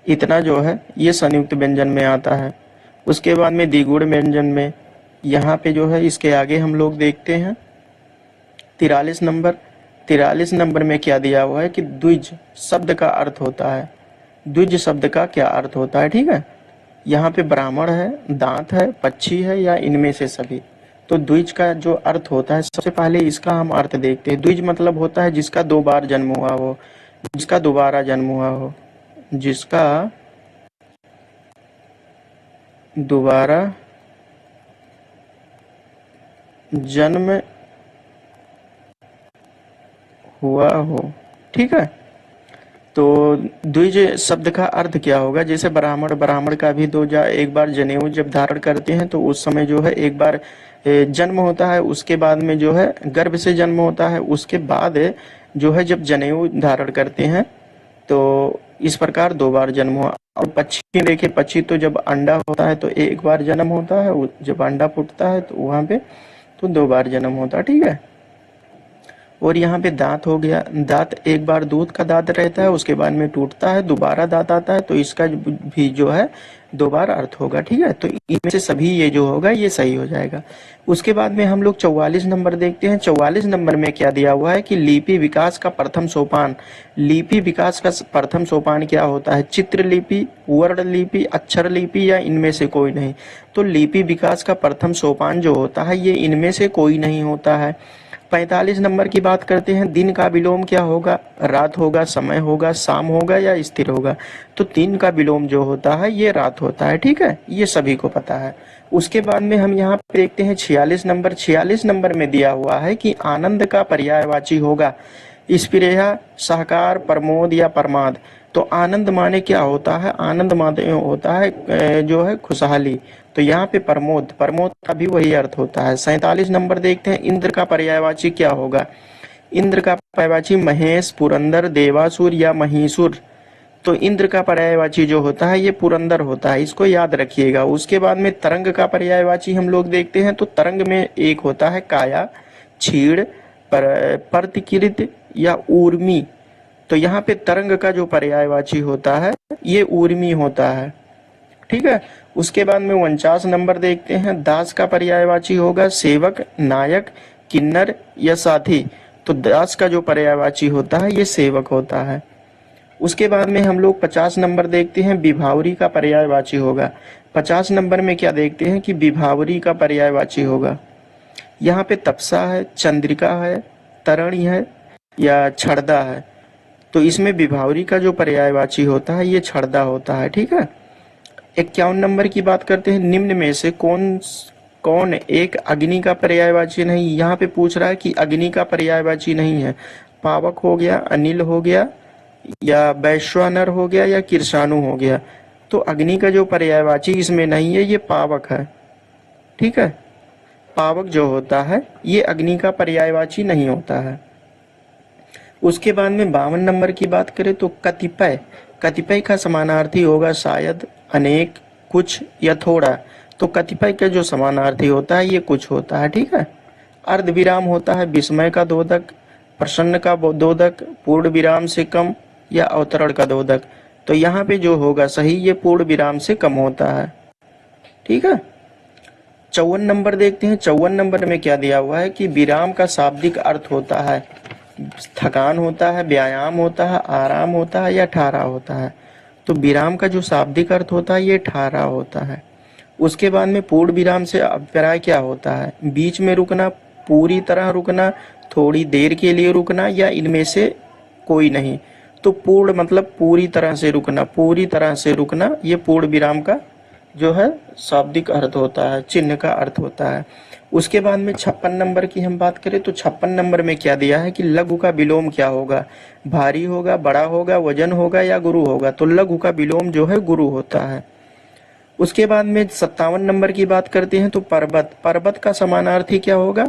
इतना जो है ये संयुक्त व्यंजन में आता है। उसके बाद में द्विगुण व्यंजन में यहाँ पे जो है इसके आगे हम लोग देखते हैं 43 नंबर। 43 नंबर में क्या दिया हुआ है कि द्विज शब्द का अर्थ होता है। द्विज शब्द का क्या अर्थ होता है? ठीक है, यहाँ पे ब्राह्मण है, दांत है, पक्षी है या इनमें से सभी। तो द्विज का जो अर्थ होता है, सबसे पहले इसका हम अर्थ देखते हैं। द्विज मतलब होता है जिसका दो बार जन्म हुआ हो, जिसका दोबारा जन्म हुआ हो, जिसका दोबारा जन्म हुआ हो। ठीक है, तो द्विज शब्द का अर्थ क्या होगा? जैसे ब्राह्मण, ब्राह्मण का भी एक बार जनेऊ जब धारण करते हैं तो उस समय जो है एक बार जन्म होता है, उसके बाद में जो है गर्भ से जन्म होता है, उसके बाद जो है जब जनेऊ धारण करते हैं तो इस प्रकार दो बार जन्म हुआ। और पक्षी देखे, पक्षी तो जब अंडा होता है तो एक बार जन्म होता है, जब अंडा फूटता है तो वहां पे तो दो बार जन्म होता है। ठीक है, और यहाँ पे दांत हो गया। दांत एक बार दूध का दांत रहता है, उसके बाद में टूटता है, दोबारा दांत आता है, तो इसका भी जो है दो बार अर्थ होगा। ठीक है, तो इनमें से सभी ये जो होगा ये सही हो जाएगा। उसके बाद में हम लोग 44 नंबर देखते हैं। 44 नंबर में क्या दिया हुआ है कि लिपि विकास का प्रथम सोपान। लिपि विकास का प्रथम सोपान क्या होता है? चित्र लिपि, वर्ण लिपि, अक्षर लिपि या इनमें से कोई नहीं। तो लिपि विकास का प्रथम सोपान जो होता है ये इनमें से कोई नहीं होता है। 45 नंबर की बात करते हैं। दिन का विलोम क्या होगा? रात होगा, समय होगा, शाम होगा या स्थिर होगा। तो दिन का विलोम जो होता है ये रात होता है। ठीक है, ये सभी को पता है। उसके बाद में हम यहाँ पे देखते हैं 46 नंबर। 46 नंबर में दिया हुआ है कि आनंद का पर्यायवाची होगा स्पृहा, सहकार, प्रमोद या प्रमाद। तो आनंद माने क्या होता है? आनंद माने होता है जो है खुशहाली। तो यहाँ पे प्रमोद, प्रमोद का भी वही अर्थ होता है। 47 नंबर देखते हैं। इंद्र का पर्यायवाची क्या होगा? इंद्र का पर्यायवाची महेश, पुरंदर, देवासुर या महिषुर। तो इंद्र का पर्यायवाची जो होता है ये पुरंदर होता है, इसको याद रखिएगा। उसके बाद में तरंग का पर्यायवाची हम लोग देखते हैं। तो तरंग में एक होता है काया, छीड़, प्रतिकृत या ऊर्मी। तो यहाँ पे तरंग का जो पर्यायवाची होता है ये ऊर्मी होता है। ठीक है, उसके बाद में 49 नंबर देखते हैं। दास का पर्यायवाची होगा सेवक, नायक, किन्नर या साथी। तो दास का जो पर्यायवाची होता है ये सेवक होता है। उसके बाद में हम लोग 50 नंबर देखते हैं। विभावरी का पर्यायवाची होगा। 50 नंबर में क्या देखते हैं कि विभावरी का पर्यायवाची होगा। यहाँ पे तपसा है, चंद्रिका है, तरणी है या छड़दा है। तो इसमें विभावरी का जो पर्यायवाची होता है ये छड़दा होता है। ठीक है, 51 नंबर की बात करते हैं। निम्न में से कौन कौन एक अग्नि का पर्यायवाची नहीं? यहाँ पे पूछ रहा है कि अग्नि का पर्यायवाची नहीं है। पावक हो गया, अनिल हो गया या वैश्वानर हो गया या किरसाणु हो गया। तो अग्नि का जो पर्यायवाची इसमें नहीं है, ये पावक है। ठीक है, पावक जो होता है ये अग्नि का पर्यायवाची नहीं होता है। उसके बाद में 52 नंबर की बात करें तो कतिपय, कतिपय का समानार्थी होगा शायद, अनेक, कुछ या थोड़ा। तो कतिपय का जो समानार्थी होता है ये कुछ होता है। ठीक है, अर्ध विराम होता है विस्मय का दोदक, प्रसन्न का दोदक, पूर्ण विराम से कम या अवतरण का दोदक। तो यहाँ पे जो होगा सही ये पूर्ण विराम से कम होता है। ठीक है, 54 नंबर देखते हैं। 54 नंबर में क्या दिया हुआ है कि विराम का शाब्दिक अर्थ होता है थकान होता है, व्यायाम होता है, आराम होता है या ठहराव होता है। तो विराम का जो शाब्दिक अर्थ होता है ये ठहराव होता है। उसके बाद में पूर्ण विराम से अभिप्राय क्या होता है? बीच में रुकना, पूरी तरह रुकना, थोड़ी देर के लिए रुकना या इनमें से कोई नहीं। तो पूर्ण मतलब पूरी तरह से रुकना, पूरी तरह से रुकना, ये पूर्ण विराम का जो है शाब्दिक अर्थ होता है, चिन्ह का अर्थ होता है। उसके बाद में 56 नंबर की हम बात करें तो 56 नंबर में क्या दिया है कि लघु का विलोम क्या होगा, भारी होगा, बड़ा होगा, वजन होगा या गुरु होगा। तो लघु का विलोम जो है गुरु होता है। उसके बाद में 57 नंबर की बात करते हैं तो पर्वत, पर्वत का समानार्थी क्या होगा,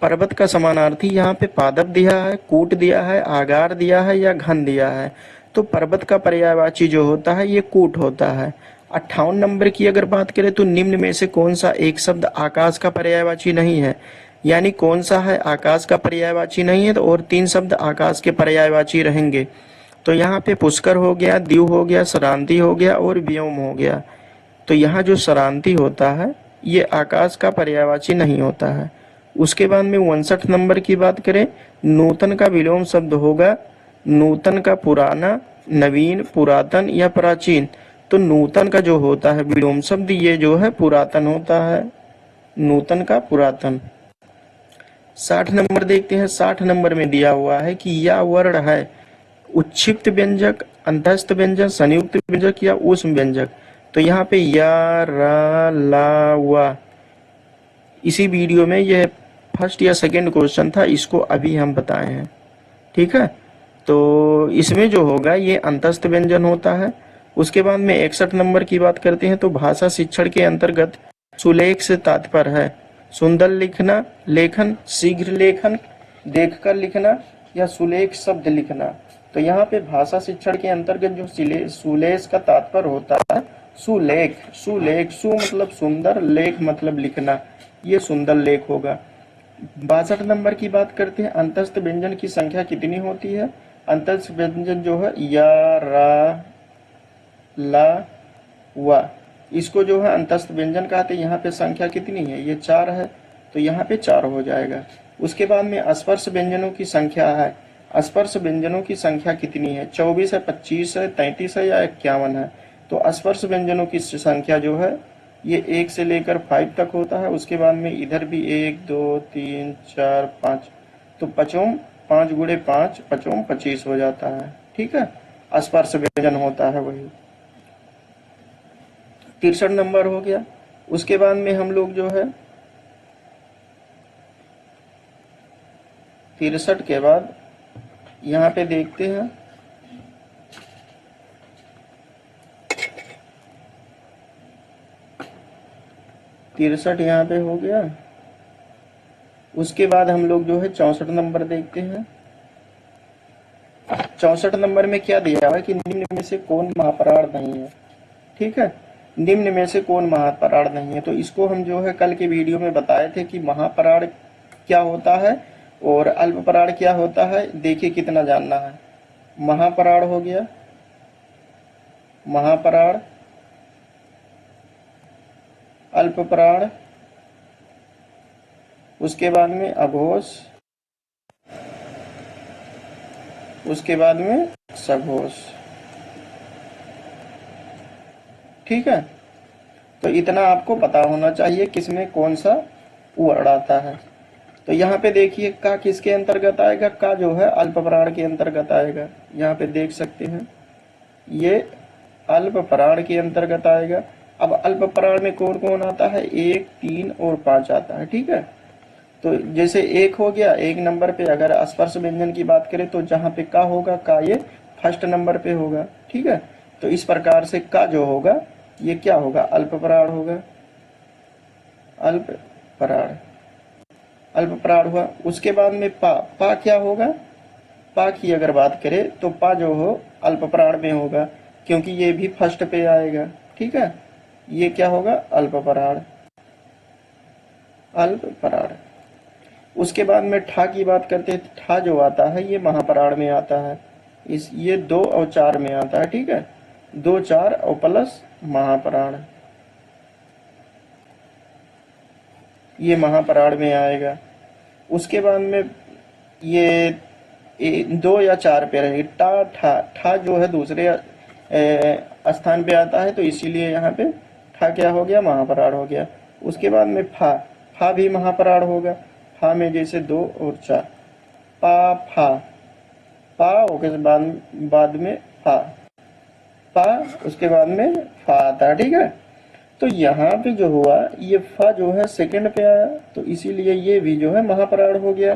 पर्वत का समानार्थी यहाँ पे पादप दिया है, कूट दिया है, आगार दिया है या घन दिया है। तो पर्वत का पर्यायवाची जो होता है ये कूट होता है। 58 नंबर की अगर बात करें तो निम्न में से कौन सा एक शब्द आकाश का पर्यायवाची नहीं है, यानी कौन सा है आकाश का पर्यायवाची नहीं है, तो और 3 शब्द आकाश के पर्यायवाची रहेंगे। तो यहाँ पे पुष्कर हो गया, द्यू हो गया, सरांति हो गया और व्योम हो गया। तो यहाँ जो सरांति होता है ये आकाश का पर्यायवाची नहीं होता है। उसके बाद में 59 नंबर की बात करें, नूतन का विलोम शब्द होगा नूतन का पुराना, नवीन, पुरातन या प्राचीन। तो नूतन का जो होता है विलोम शब्द ये जो है पुरातन होता है, नूतन का पुरातन। 60 नंबर देखते हैं। 60 नंबर में दिया हुआ है कि यह वर्ण है उच्छिप्त व्यंजक, अंतस्थ व्यंजक, संयुक्त व्यंजक या ऊष्म व्यंजक। तो यहाँ पे या, रा, ला, वा, इसी वीडियो में यह फर्स्ट या सेकंड क्वेश्चन था, इसको अभी हम बताए हैं। ठीक है, तो इसमें जो होगा ये अंतस्थ व्यंजन होता है। उसके बाद में 61 नंबर की बात करते हैं तो भाषा शिक्षण के अंतर्गत सुलेख से तात्पर्य है सुंदर लिखना, लेखन, शीघ्र लेखन, देखकर लिखना या सुलेख शब्द लिखना। तो यहाँ पे भाषा शिक्षण के अंतर्गत जो सुलेख का तात्पर्य होता है सुलेख, सुलेख, सु मतलब सुंदर, लेख मतलब लिखना, ये सुंदर लेख होगा। 62 नंबर की बात करते हैं, अंतस्थ व्यंजन की संख्या कितनी होती है। अंतस्थ व्यंजन जो है या, रा, ला, वा, इसको जो है अंतस्थ व्यंजन कहते हैं। यहाँ पे संख्या कितनी है, ये 4 है, तो यहाँ पे 4 हो जाएगा। उसके बाद में स्पर्श व्यंजनों की संख्या है, स्पर्श व्यंजनों की संख्या कितनी है, 24 है, 25 है, 33 है या 51 है। तो स्पर्श व्यंजनों की संख्या जो है ये 1 से लेकर 5 तक होता है। उसके बाद में इधर भी 1 2 3 4 5, तो पचोम 5 गुणे 5 पचोम 25 हो जाता है। ठीक है, स्पर्श व्यंजन होता है वही। 63 नंबर हो गया। उसके बाद में हम लोग जो है 63 के बाद यहाँ पे देखते हैं 63 यहाँ पे हो गया। उसके बाद हम लोग जो है 64 नंबर देखते हैं। 64 नंबर में क्या दिया हुआ है कि निम्न में से कौन महापराध नहीं है। ठीक है, निम्न में से कौन महापराध नहीं है। तो इसको हम जो है कल के वीडियो में बताए थे कि महापराध क्या होता है और अल्पपराध क्या होता है। देखिए कितना जानना है। महापराध हो गया, महापराध, अल्पपराध, उसके बाद में अघोष, उसके बाद में सघोष। ठीक है, तो इतना आपको पता होना चाहिए किसमें कौन सा वर्ण आता है। तो यहाँ पे देखिए का किसके अंतर्गत आएगा, का जो है अल्पपराध के अंतर्गत आएगा। यहाँ पे देख सकते हैं ये अल्पपराध के अंतर्गत आएगा। अब अल्पपराध में कौन कौन आता है, 1 3 और 5 आता है। ठीक है, तो जैसे 1 हो गया, 1 नंबर पे अगर स्पर्श व्यंजन की बात करें तो जहाँ पे का होगा, का ये फर्स्ट नंबर पे होगा। ठीक है, तो इस प्रकार से का जो होगा ये क्या होगा, अल्पपराध होगा, अल्पपराध, अल्पपराध हुआ। उसके बाद में पा, पा क्या होगा, पा की अगर बात करें तो पा जो हो अल्पपराध में होगा क्योंकि ये भी फर्स्ट पे आएगा। ठीक है, ये क्या होगा, अल्पपराध, अल्पपराध। उसके बाद में ठा की बात करते हैं, ठा जो आता है ये महापराध में आता है। इस ये 2 और 4 में आता है। ठीक है, 2 4 और प्लस महापराध, ये महापराध में आएगा। उसके बाद में ये 2 या 4 पे रहेगी। टा ठा, ठा जो है दूसरे स्थान पे आता है तो इसीलिए यहाँ पे ठा क्या हो गया, महापराध हो गया। उसके बाद में फा, फा भी महापराध होगा। फा में जैसे 2 और 4, पा फा, पा उसके बाद में फा, पा उसके बाद में फा आता है। ठीक है, तो यहाँ पे जो हुआ ये फा जो है सेकंड पे आया, तो इसीलिए ये भी जो है महाप्राण हो गया।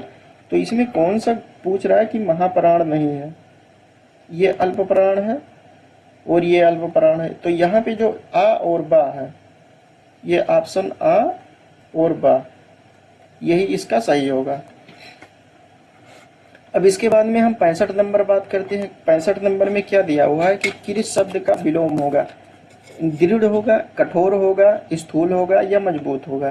तो इसमें कौन सा पूछ रहा है कि महाप्राण नहीं है, ये अल्प प्राण है और ये अल्प प्राण है। तो यहाँ पे जो आ और बा है, ये ऑप्शन आ और बा, यही इसका सही होगा। अब इसके बाद में हम 65 नंबर बात करते हैं। 65 नंबर में क्या दिया हुआ है कि किस शब्द का विलोम होगा, दृढ़ होगा, कठोर होगा, स्थूल होगा या मजबूत होगा।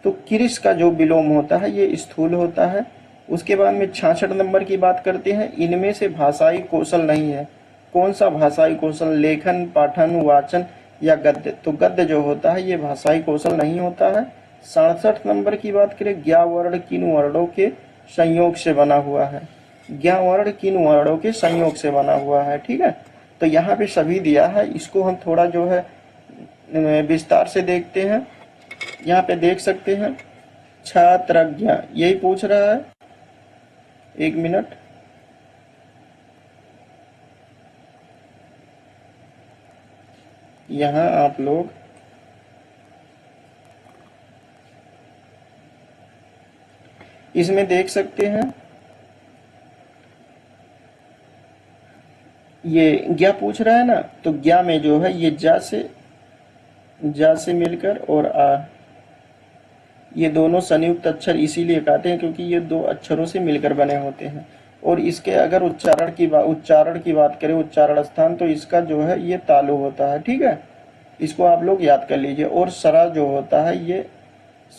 तो किरिस का जो विलोम होता है ये स्थूल होता है। उसके बाद में 66 नंबर की बात करते हैं, इनमें से भाषाई कौशल नहीं है। कौन सा भाषाई कौशल, लेखन, पाठन, वाचन या गद्य। तो गद्य जो होता है ये भाषाई कौशल नहीं होता है। 67 नंबर की बात करें, ज्ञा वर्ण किन वर्णों के संयोग से बना हुआ है। ज्ञा वर्ण किन वर्णों के संयोग से बना हुआ है, ठीक है। तो यहाँ पे सभी दिया है, इसको हम थोड़ा जो है विस्तार से देखते हैं। यहाँ पे देख सकते हैं छात्रज्ञ, यही पूछ रहा है। एक मिनट, यहाँ आप लोग इसमें देख सकते हैं, ये ज्ञा पूछ रहा है ना, तो ज्ञा में जो है ये जा से मिलकर और आ, ये दोनों संयुक्त अक्षर इसीलिए कहते हैं क्योंकि ये दो अक्षरों से मिलकर बने होते हैं। और इसके अगर उच्चारण की बात करें, उच्चारण स्थान, तो इसका जो है ये तालु होता है, ठीक है। इसको आप लोग याद कर लीजिए। और सरा जो होता है, ये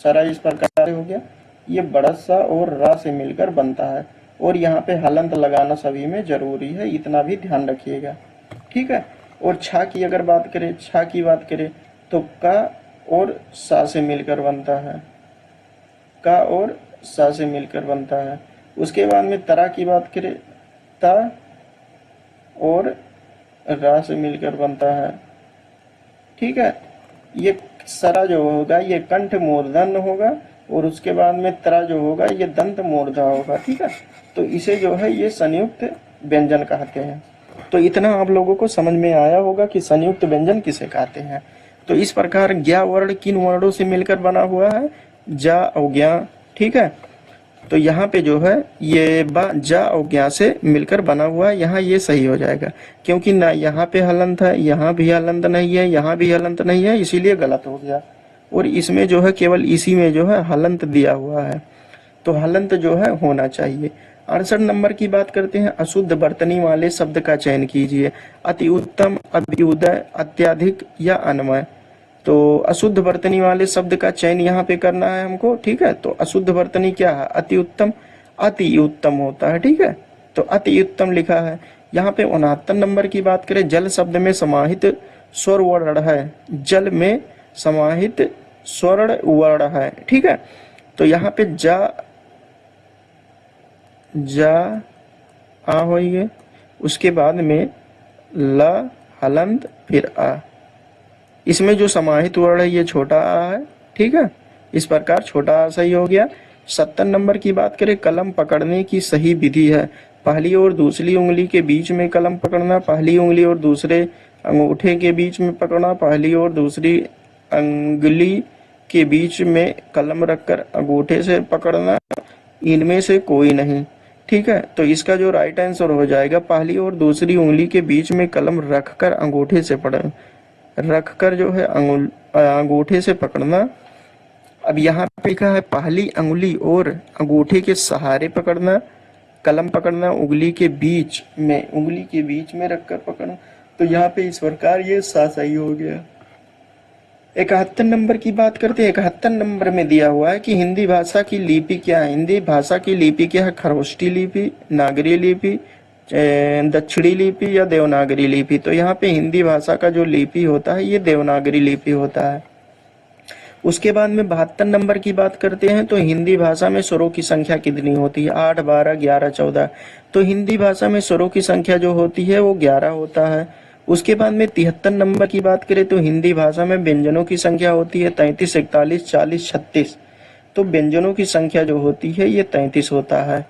सरा इस प्रकार हो गया, ये बड़स सा और रा से मिलकर बनता है। और यहाँ पे हलंत लगाना सभी में जरूरी है, इतना भी ध्यान रखिएगा, ठीक है। और छा की अगर बात करें, छा की बात करें तो का और सा से मिलकर बनता है, का और सा से मिलकर बनता है। उसके बाद में तरा की बात करें, ता और रा से मिलकर बनता है, ठीक है। ये सरा जो होगा ये कंठ मूर्धन्य होगा और उसके बाद में तरा जो होगा ये दंत मूर्धा होगा, ठीक है। तो इसे जो है ये संयुक्त व्यंजन कहते हैं। तो इतना आप लोगों को समझ में आया होगा कि संयुक्त व्यंजन किसे कहते हैं। तो इस प्रकार ज्ञा वर्ण किन वर्णों से मिलकर बना हुआ है, जा और ज्ञा, ठीक है। तो यहाँ पे जो है ये बा जा और ज्ञा से मिलकर बना हुआ है, यहाँ ये सही हो जाएगा क्योंकि ना यहाँ पे हलंत है, यहाँ भी हलंत नहीं है, यहाँ भी हलंत नहीं है, इसीलिए गलत हो गया। और इसमें जो है केवल इसी में जो है हलंत दिया हुआ है, तो हलंत जो है होना चाहिए। 68 नंबर की बात करते हैं, अशुद्ध वर्तनी वाले शब्द का चयन कीजिए। अति उत्तम, अभ्युदय, अत्याधिक या अन्वय। तो अशुद्ध वर्तनी वाले शब्द का चयन यहाँ पे करना है हमको, ठीक है। तो अशुद्ध वर्तनी क्या है, अति उत्तम, अति उत्तम होता है, ठीक है। तो अति उत्तम लिखा है। यहाँ पे 69 नंबर की बात करें, जल शब्द में समाहित स्वर वर्ण है, जल में समाहित स्वर्ण वर्ण है, ठीक है। तो यहाँ पे जा आ होइए, उसके बाद में ल हलंत फिर आ। इसमें जो समाहित वर्ण है ये छोटा आ है, ठीक है। इस प्रकार छोटा आ सही हो गया। 70 नंबर की बात करें, कलम पकड़ने की सही विधि है, पहली और दूसरी उंगली के बीच में कलम पकड़ना, पहली उंगली और दूसरे अंगूठे के बीच में पकड़ना, पहली और दूसरी अंगुली के बीच में कलम रखकर अंगूठे से पकड़ना, इनमें से कोई नहीं, ठीक है। तो इसका जो राइट आंसर हो जाएगा, पहली और दूसरी उंगली के बीच में कलम रखकर अंगूठे से रखकर जो है अंगूठे से पकड़ना। अब यहाँ पे लिखा है पहली अंगुली और अंगूठे के सहारे पकड़ना, कलम पकड़ना, उंगली के बीच में रखकर पकड़ना। तो यहाँ पे इस प्रकार ये सही हो गया। 71 नंबर की बात करते हैं। 71 नंबर में दिया हुआ है कि हिंदी भाषा की लिपि क्या है। हिंदी भाषा की लिपि क्या है, खरोष्टी लिपि, नागरी लिपि, दक्षिणी लिपि या देवनागरी लिपि। तो यहाँ पे हिंदी भाषा का जो लिपि होता है ये देवनागरी लिपि होता है। उसके बाद में 72 नंबर की बात करते हैं, तो हिंदी भाषा में स्वरों की संख्या कितनी होती है, 8, 12, 11, 14। तो हिंदी भाषा में स्वरों की संख्या जो होती है वो 11 होता है। उसके बाद में 73 नंबर की बात करें तो हिंदी भाषा में व्यंजनों की संख्या होती है 33, 41, 40, 36। तो व्यंजनों की संख्या जो होती है ये 33 होता है।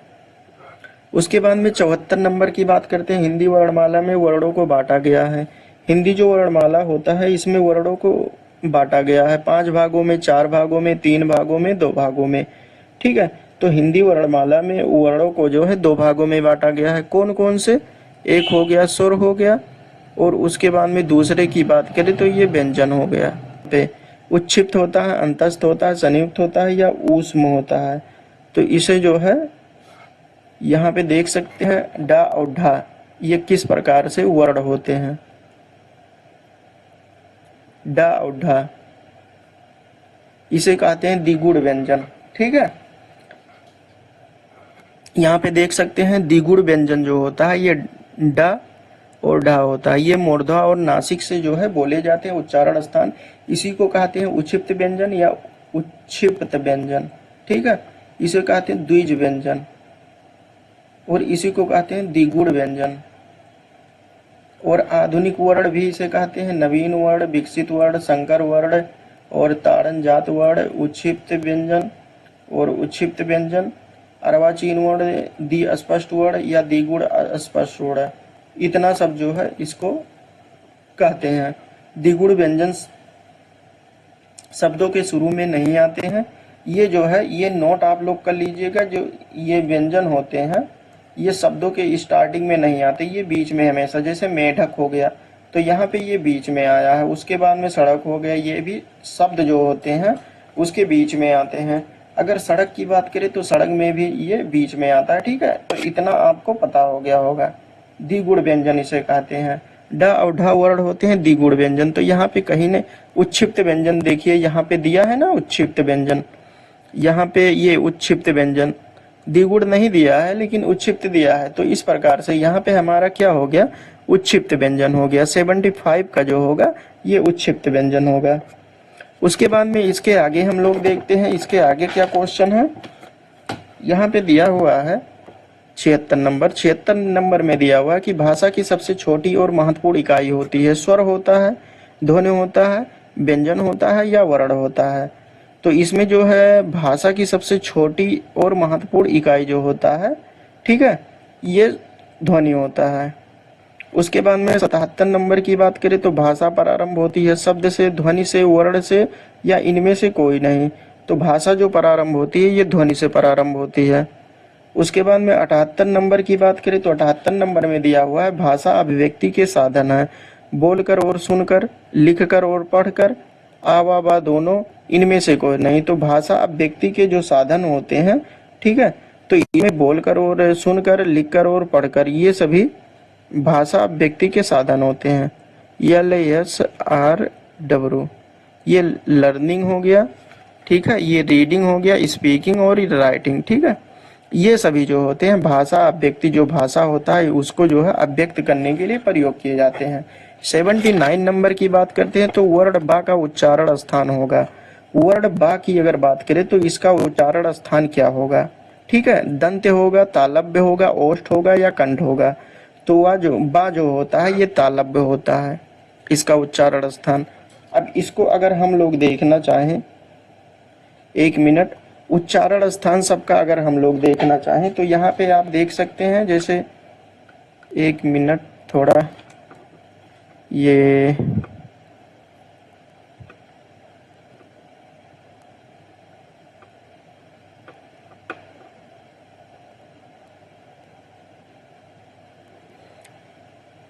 उसके बाद में 74 नंबर की बात करते हैं, हिंदी वर्णमाला में वर्णों को बांटा गया है। हिंदी जो वर्णमाला होता है इसमें वर्णों को बांटा गया है, 5 भागों में, 4 भागों में, 3 भागों में, 2 भागों में। ठीक है, तो हिंदी वर्णमाला में वर्णों को जो है 2 भागों में बांटा गया है। कौन कौन से? एक हो गया स्वर हो गया, और उसके बाद में दूसरे की बात करें तो ये व्यंजन हो गया। पे उच्छिप्त होता है, अंतस्थ होता है, संयुक्त होता है या ऊष्म होता है। तो इसे जो है यहाँ पे देख सकते हैं डा और ढा, ये किस प्रकार से वर्ण होते हैं। डा और ढा, इसे कहते हैं द्विगुण व्यंजन। ठीक है, यहाँ पे देख सकते हैं द्विगुण व्यंजन जो होता है ये डा और ढा होता है। ये मूर्धा और नासिक से जो है बोले जाते हैं उच्चारण स्थान, इसी को कहते हैं उच्छिप्त व्यंजन या उच्छिप्त व्यंजन। ठीक है, इसे कहते हैं द्विज व्यंजन, और इसी को कहते हैं द्विगुण व्यंजन। और आधुनिक वर्ण भी इसे कहते हैं नवीन वर्ण, विकसित वर्ण, संकर वर्ण और ताड़न जात वर्ण, उच्छिप्त व्यंजन और उच्छिप्त व्यंजन, अर्वाचीन वर्ण, द्वि अस्पष्ट वर्ण या द्विगुण अस्पष्ट वर्ण। इतना सब जो है इसको कहते हैं। द्विगुण व्यंजन शब्दों के शुरू में नहीं आते हैं। ये जो है ये नोट आप लोग कर लीजिएगा, जो ये व्यंजन होते हैं ये शब्दों के स्टार्टिंग में नहीं आते, ये बीच में हमेशा। जैसे मेढक हो गया तो यहाँ पे ये बीच में आया है, उसके बाद में सड़क हो गया, ये भी शब्द जो होते हैं उसके बीच में आते हैं। अगर सड़क की बात करें तो सड़क में भी ये बीच में आता है। ठीक है, तो इतना आपको पता हो गया होगा। द्विगुण व्यंजन इसे कहते हैं। ड और ढ वर्ण होते हैं द्विगुण व्यंजन। तो यहाँ पे कहीं ने उच्छिप्त व्यंजन देखिए, यहाँ पे दिया है ना उच्छिप्त व्यंजन, यहाँ पे ये उच्छिप्त व्यंजन, द्विगुण नहीं दिया है लेकिन उच्छिप्त दिया है। तो इस प्रकार से यहाँ पे हमारा क्या हो गया, उच्छिप्त व्यंजन हो गया। 75 का जो होगा ये उच्छिप्त व्यंजन होगा। उसके बाद में इसके आगे हम लोग देखते हैं, इसके आगे क्या क्वेश्चन है। यहाँ पे दिया हुआ है 76 नंबर में दिया हुआ है कि भाषा की सबसे छोटी और महत्वपूर्ण इकाई होती है। स्वर होता है, ध्वनि होता है, व्यंजन होता है या वर्ण होता है। तो इसमें जो है भाषा की सबसे छोटी और महत्वपूर्ण इकाई जो होता है, ठीक है, ये ध्वनि होता है। उसके बाद में 77 नंबर की बात करें तो भाषा प्रारंभ होती है शब्द से, ध्वनि से, वर्ण से या इनमें से कोई नहीं। तो भाषा जो प्रारंभ होती है ये ध्वनि से प्रारंभ होती है। उसके बाद में 78 नंबर की बात करें तो 78 नंबर में दिया हुआ है भाषा अभिव्यक्ति के साधन है। बोलकर और सुनकर, लिखकर और पढ़कर, आ वा बा दोनों, इनमें से कोई नहीं। तो भाषा अभिव्यक्ति के जो साधन होते हैं, ठीक है, तो इनमें बोलकर और सुनकर, लिखकर और पढ़कर, ये सभी भाषा अभिव्यक्ति के साधन होते हैं। LSRW, ये लर्निंग हो गया, ठीक है, ये रीडिंग हो गया, स्पीकिंग और राइटिंग। ठीक है, ये सभी जो होते हैं भाषा अभिव्यक्ति, जो भाषा होता है उसको जो है अभिव्यक्त करने के लिए प्रयोग किए जाते हैं। 79 नंबर की बात करते हैं तो वर्ण बा का उच्चारण स्थान होगा। वर्ण बा की अगर बात करें तो इसका उच्चारण स्थान क्या होगा, ठीक है, दंत होगा, तालव्य होगा, ओष्ठ होगा या कंठ होगा। तो वह जो बा जो होता है ये तालव्य होता है, इसका उच्चारण स्थान। अब इसको अगर हम लोग देखना चाहें, 1 मिनट, उच्चारण स्थान सबका अगर हम लोग देखना चाहें तो यहाँ पे आप देख सकते हैं, जैसे 1 मिनट थोड़ा ये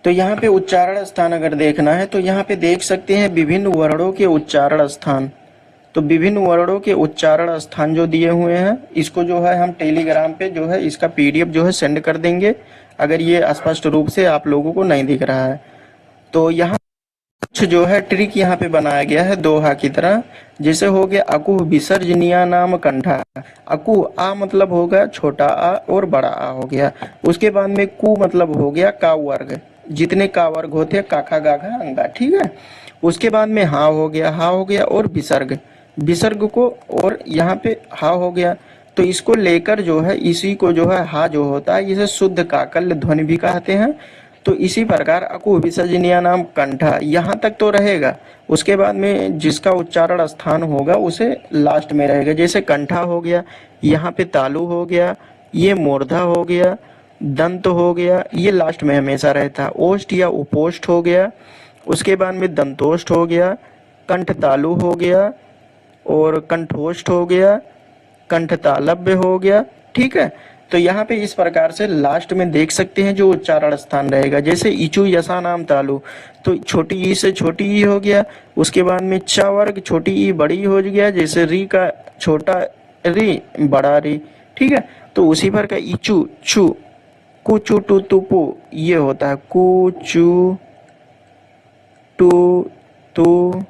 तो यहाँ पे उच्चारण स्थान अगर देखना है तो यहाँ पे देख सकते हैं विभिन्न वर्णों के उच्चारण स्थान। तो विभिन्न वर्णों के उच्चारण स्थान जो दिए हुए हैं, इसको जो है हम टेलीग्राम पे जो है इसका PDF जो है सेंड कर देंगे, अगर ये स्पष्ट रूप से आप लोगों को नहीं दिख रहा है। तो यहाँ कुछ जो है ट्रिक यहाँ पे बनाया गया है दोहा की तरह। जैसे हो गया अकुह विसर्जनिया नाम कंठा। अकुह आ मतलब होगा छोटा आ और बड़ा आ हो गया। उसके बाद में कु मतलब हो गया का वर्ग, जितने का वर्ग होते हैं काखा गाघा अंगा, ठीक है। उसके बाद में हा हो गया और विसर्ग, विसर्ग को और यहाँ पे हा हो गया। तो इसको लेकर जो है इसी को जो है हा जो होता है इसे शुद्ध काकल्य ध्वनि भी कहते हैं। तो इसी प्रकार अकु विसर्जनीय नाम कंठा यहाँ तक तो रहेगा। उसके बाद में जिसका उच्चारण स्थान होगा उसे लास्ट में रहेगा। जैसे कंठा हो गया, यहाँ पे तालु हो गया, ये मूर्धा हो गया, दंत हो गया, ये लास्ट में हमेशा रहता है। ओष्ठ या उपोष्ठ हो गया, उसके बाद में दंतोष्ठ हो गया, कंठ तालु हो गया, और कंठोष्ठ हो गया, कंठ तालव्य हो गया। ठीक है, तो यहाँ पे इस प्रकार से लास्ट में देख सकते हैं जो उच्चारण स्थान रहेगा। जैसे इचु यसा नाम तालु, तो छोटी ई से छोटी ई हो गया। उसके बाद में चा वर्ग छोटी ई बड़ी हो गया, जैसे री का छोटा री बड़ा री। ठीक है, तो उसी पर का इचु छु, कुचु टू तु पु, ये होता है कुचु टू तु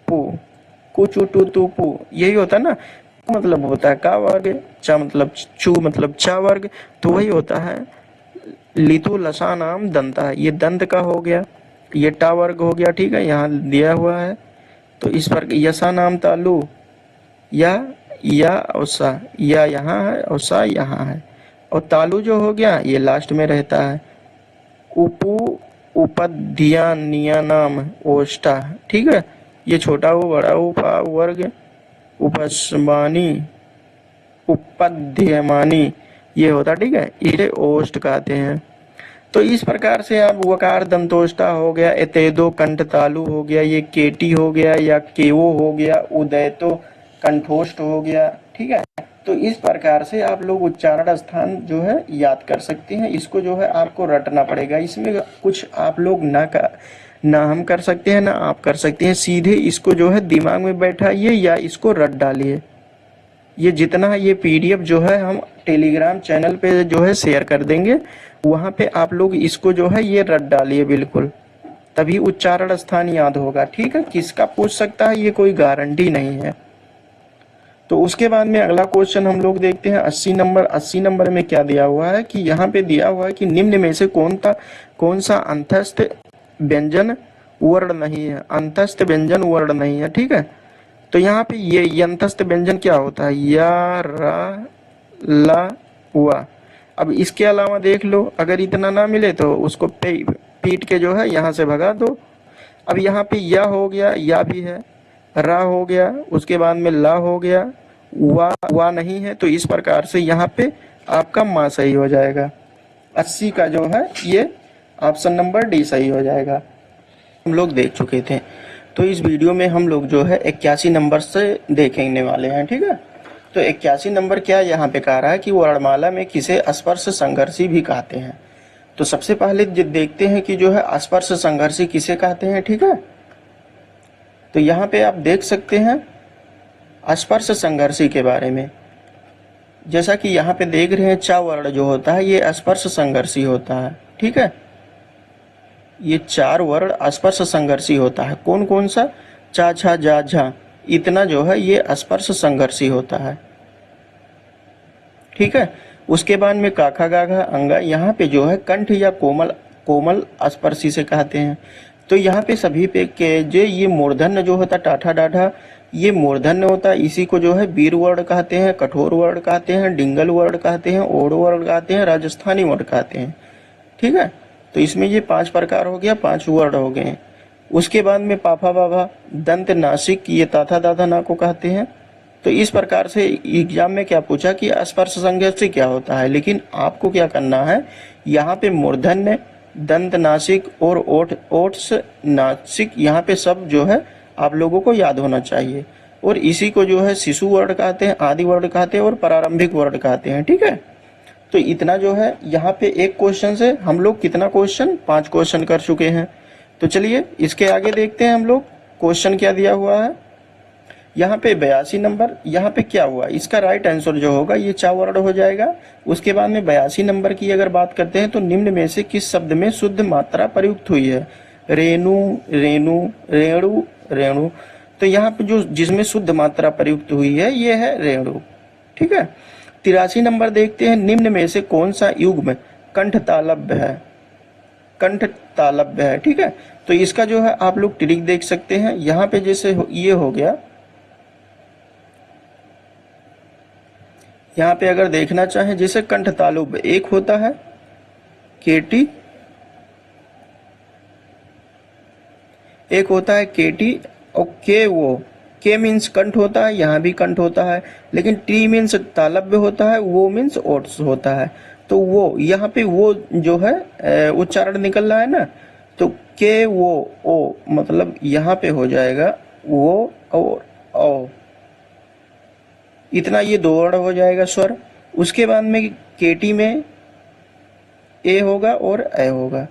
पु, कुचु टू तु पु, यही होता है ना। मतलब होता है का वर्ग, चा मतलब चू मतलब चा वर्ग, तो वही होता है लितु लसा नाम दंता, ये दंत का हो गया, ये टा वर्ग हो गया। ठीक है, यहाँ दिया हुआ है। तो इस पर यसा नाम तालु, या और सा, या यहाँ है और सा यहाँ है, और तालु जो हो गया ये लास्ट में रहता है। उपु उपध्या निया नाम ओष्टा। ठीक है, ये छोटा हो बड़ा हो पा वर्ग, उपस्मानी उपध्यमानी, ये होता। ठीक है, इसे ओष्ट कहते हैं। तो इस प्रकार से आप वकार दंतोष्टा हो गया, एतेदो कंठ तालु हो गया, ये केटी हो गया या केवो हो गया, उदयतो कंठोष्ट हो गया। ठीक है, तो इस प्रकार से आप लोग उच्चारण स्थान जो है याद कर सकते हैं। इसको जो है आपको रटना पड़ेगा। इसमें कुछ आप लोग ना हम कर सकते हैं ना आप कर सकते हैं, सीधे इसको जो है दिमाग में बैठाइए या इसको रट डालिए। ये जितना ये पीडीएफ जो है हम टेलीग्राम चैनल पे जो है शेयर कर देंगे, वहां पे आप लोग इसको जो है ये रट डालिए बिल्कुल, तभी उच्चारण स्थान याद होगा। ठीक है, किसका पूछ सकता है ये कोई गारंटी नहीं है। तो उसके बाद में अगला क्वेश्चन हम लोग देखते हैं 80 नंबर। 80 नंबर में क्या दिया हुआ है कि यहाँ पे दिया हुआ है कि निम्न में से कौन सा अंतस्थ व्यंजन वर्ण नहीं है। अंतस्थ व्यंजन वर्ण नहीं है। ठीक है, तो यहाँ पे ये अंतस्थ व्यंजन क्या होता है, या रा ला वा। अब इसके अलावा देख लो, अगर इतना ना मिले तो उसको पीट के जो है यहाँ से भगा दो। अब यहाँ पे या हो गया, या भी है, रा हो गया, उसके बाद में ला हो गया, वा नहीं है, तो इस प्रकार से यहाँ पे आपका मा सही हो जाएगा। 80 का जो है ये ऑप्शन नंबर डी सही हो जाएगा। हम लोग देख चुके थे, तो इस वीडियो में हम लोग जो है 81 नंबर से देखने वाले हैं। ठीक है, तो 81 नंबर क्या यहाँ पे कह रहा है कि वर्णमाला में किसे स्पर्श संघर्षी भी कहते हैं। तो सबसे पहले देखते हैं कि जो है स्पर्श संघर्षी किसे कहते हैं। ठीक है, तो यहाँ पे आप देख सकते हैं स्पर्श संघर्षी के बारे में। जैसा कि यहाँ पे देख रहे हैं चा वर्ण जो होता है ये स्पर्श संघर्षी होता है। ठीक है, ये 4 वर्ण स्पर्श संघर्षी होता है। कौन कौन सा, चा छा जा झा, इतना जो है ये स्पर्श संघर्षी होता है। ठीक है, उसके बाद में काखा गाघा अंगा, यहाँ पे जो है कंठ या कोमल स्पर्शी से कहते हैं। तो यहाँ पे सभी पे के जो ये मूर्धन्य जो होता टाठा डाढ़ा, ये मूर्धन्य होता है। इसी को जो है वीर वर्ण कहते हैं, कठोर वर्ण कहते हैं, डिंगल वर्ण कहते हैं, ओढ़ वर्ण कहते हैं, राजस्थानी वर्ण कहते हैं। ठीक है, तो इसमें ये 5 प्रकार हो गया, 5 वर्ण हो गए। उसके बाद में पाफा बाबा दंत नासिक, ये ताथा दादा ना को कहते हैं। तो इस प्रकार से एग्जाम में क्या पूछा कि स्पर्श संघर्षी क्या होता है, लेकिन आपको क्या करना है, यहाँ पे मूर्धन्य, दंत नासिक और ओठ नासिक, यहाँ पे सब जो है आप लोगों को याद होना चाहिए। और इसी को जो है शिशु वर्ण कहते हैं, आदि वर्ण कहते हैं और प्रारंभिक वर्ण कहते हैं। ठीक है, तो इतना जो है यहाँ पे एक क्वेश्चन से हम लोग कितना क्वेश्चन, 5 क्वेश्चन कर चुके हैं। तो चलिए इसके आगे देखते हैं हम लोग क्वेश्चन क्या दिया हुआ है। यहाँ पे 82 नंबर, यहाँ पे क्या हुआ, इसका राइट आंसर जो होगा ये चा वर्ण हो जाएगा। उसके बाद में 82 नंबर की अगर बात करते हैं तो निम्न में से किस शब्द में शुद्ध मात्रा प्रयुक्त हुई है। रेणु, रेणु, रेणु, रेणु। तो यहाँ पे जो जिसमें शुद्ध मात्रा प्रयुक्त हुई है ये है रेणु। ठीक है, 83 नंबर देखते हैं, निम्न में से कौन सा युग्म कंठ तालव्य है। कंठ तालव्य है। ठीक है, तो इसका जो है आप लोग ट्रिक देख सकते हैं। यहाँ पे जैसे ये हो गया, यहाँ पे अगर देखना चाहें जैसे कंठ तालुब, एक होता है केटी, एक होता है केटी, और के मीन्स कंठ होता है, यहाँ भी कंठ होता है, लेकिन टी मीन्स तालव्य होता है, वो मीन्स ओट्स होता है। तो वो यहाँ पे वो जो है उच्चारण निकल रहा है ना, तो के वो ओ मतलब यहाँ पे हो जाएगा वो और ओ, इतना ये दो वर्ण हो जाएगा स्वर। उसके बाद में केटी में ए होगा और ए होगा।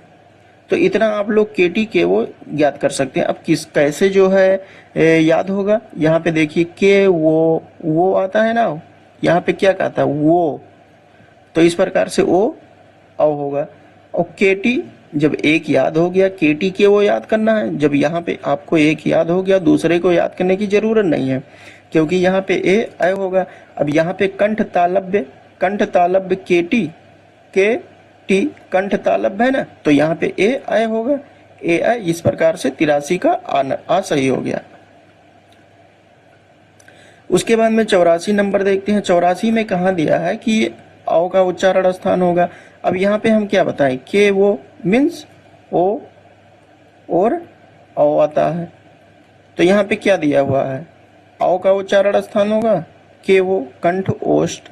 तो इतना आप लोग केटी के वो याद कर सकते हैं। अब किस कैसे जो है याद होगा, यहाँ पे देखिए के वो आता है ना, यहाँ पे क्या कहता है वो, तो इस प्रकार से ओ औ होगा। और केटी जब एक याद हो गया, केटी के वो याद करना है। जब यहाँ पे आपको एक याद हो गया, दूसरे को याद करने की जरूरत नहीं है, क्योंकि यहाँ पे ए अय होगा। अब यहाँ पे कंठ तालब्य केटी के टी कंठ तालब्य है ना, तो यहाँ पे ए अय होगा, ए अय। इस प्रकार से 83 का आ सही हो गया। उसके बाद में 84 नंबर देखते हैं। 84 में कहाँ दिया है कि ये औ का उच्चारण स्थान होगा। अब यहाँ पे हम क्या बताएं, के वो मीन्स ओ और औ आता है, तो यहाँ पे क्या दिया हुआ है, औ का उच्चारण स्थान होगा, के वो कंठ ओष्ठ।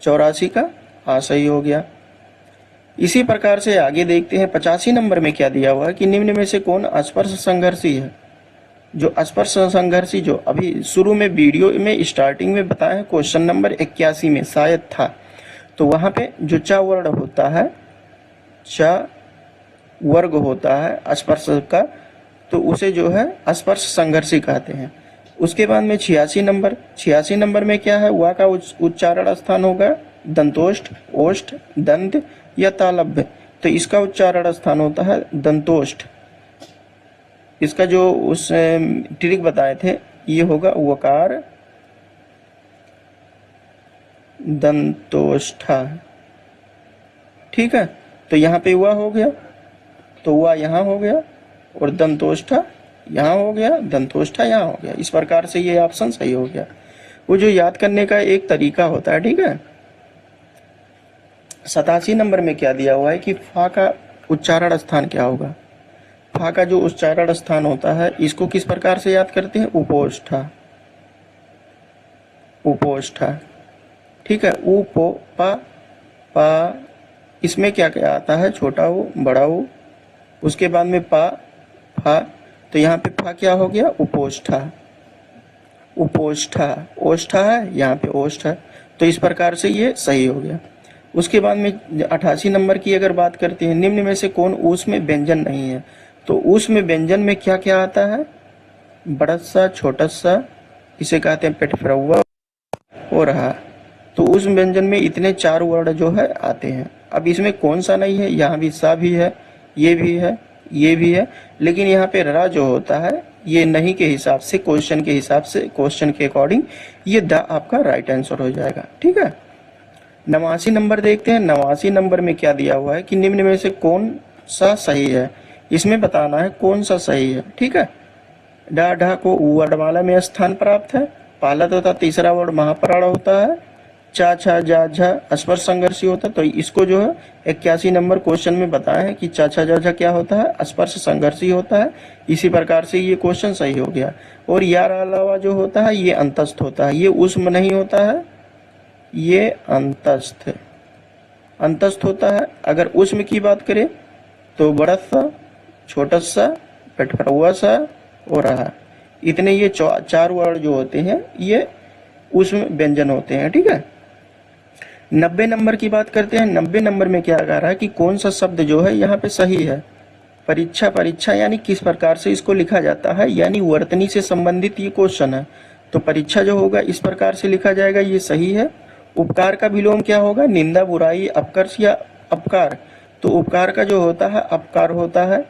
84 का आ सही हो गया। इसी प्रकार से आगे देखते हैं 85 नंबर में क्या दिया हुआ है कि निम्न में से कौन अस्पर्श संघर्षी है। जो अस्पर्श संघर्षी जो अभी शुरू में वीडियो में स्टार्टिंग में बताया है, क्वेश्चन नंबर 81 में शायद था, तो वहां पे जो च वर्ण होता है, च वर्ग होता है अस्पर्श का, तो उसे जो है अस्पर्श संघर्षी कहते हैं। उसके बाद में 86 नंबर में क्या है, वा का उच्चारण स्थान होगा दंतोष्ठ, ओष्ठ, दंत या तालब्य। तो इसका उच्चारण स्थान होता है दंतोष्ठ। इसका जो उस ट्रिक बताए थे ये होगा वकार दंतोष्ठा। ठीक है, तो यहाँ पे हुआ हो गया, तो हुआ यहाँ हो गया, और दंतोष्ठा यहाँ हो गया, दंतोष्ठा यहाँ हो गया। इस प्रकार से ये ऑप्शन सही हो गया। वो जो याद करने का एक तरीका होता है, ठीक है। 87 नंबर में क्या दिया हुआ है कि फा का उच्चारण स्थान क्या होगा। फा का जो उच्चारण स्थान होता है, इसको किस प्रकार से याद करते हैं, उपोष्ठा, उपोष्ठा। ठीक है, उपो पा पा, इसमें क्या क्या आता है, छोटा ऊ बड़ा ऊ, उसके बाद में पा फा, तो यहाँ पे फा क्या हो गया, उपोष्ठा, उपोष्ठा। ओष्ठा है, यहाँ पे ओष्ठ है, तो इस प्रकार से ये सही हो गया। उसके बाद में 88 नंबर की अगर बात करते हैं, निम्न में से कौन ऊष्म में व्यंजन नहीं है। तो ऊष्म व्यंजन में क्या क्या आता है, बड़ा सा, छोटा सा, इसे कहते हैं पेट फरौआ और रहा। तो उस व्यंजन में इतने 4 वर्ण जो है आते हैं। अब इसमें कौन सा नहीं है, यहाँ भी सा भी है, ये भी है, ये भी है, लेकिन यहाँ पे रा जो होता है ये नहीं के हिसाब से, क्वेश्चन के हिसाब से, क्वेश्चन के अकॉर्डिंग ये द आपका राइट आंसर हो जाएगा। ठीक है, 89 नंबर देखते हैं। 89 नंबर में क्या दिया हुआ है कि निम्न में से कौन सा सही है। इसमें बताना है कौन सा सही है। ठीक है, डा ढा को वर्णमाला में स्थान प्राप्त है, पालत होता, तीसरा वर्ड महाप्राण होता है, चा छा जा झा स्पर्श संघर्षी होता है। तो इसको जो है 81 नंबर क्वेश्चन में बताया है कि चा छा जा झा क्या होता है, स्पर्श संघर्षी होता है। इसी प्रकार से ये क्वेश्चन सही हो गया। और यार अलावा जो होता है ये अंतस्थ होता है, ये उष्म नहीं होता है, ये अंतस्थ अंतस्थ होता है। अगर उष्म की बात करें तो बड़ा सा, छोटा सा, पेटफड़ुआ सा और रहा, इतने ये 4 वर्ण जो होते हैं ये उष्म व्यंजन होते हैं। ठीक है, 90 नंबर की बात करते हैं। 90 नंबर में क्या कह रहा है कि कौन सा शब्द जो है यहाँ पे सही है। परीक्षा, परीक्षा यानी किस प्रकार से इसको लिखा जाता है, यानी वर्तनी से संबंधित ये क्वेश्चन है। तो परीक्षा जो होगा इस प्रकार से लिखा जाएगा, ये सही है। उपकार का विलोम क्या होगा, निंदा, बुराई, अपकर्ष या अपकार। तो उपकार का जो होता है अपकार होता है।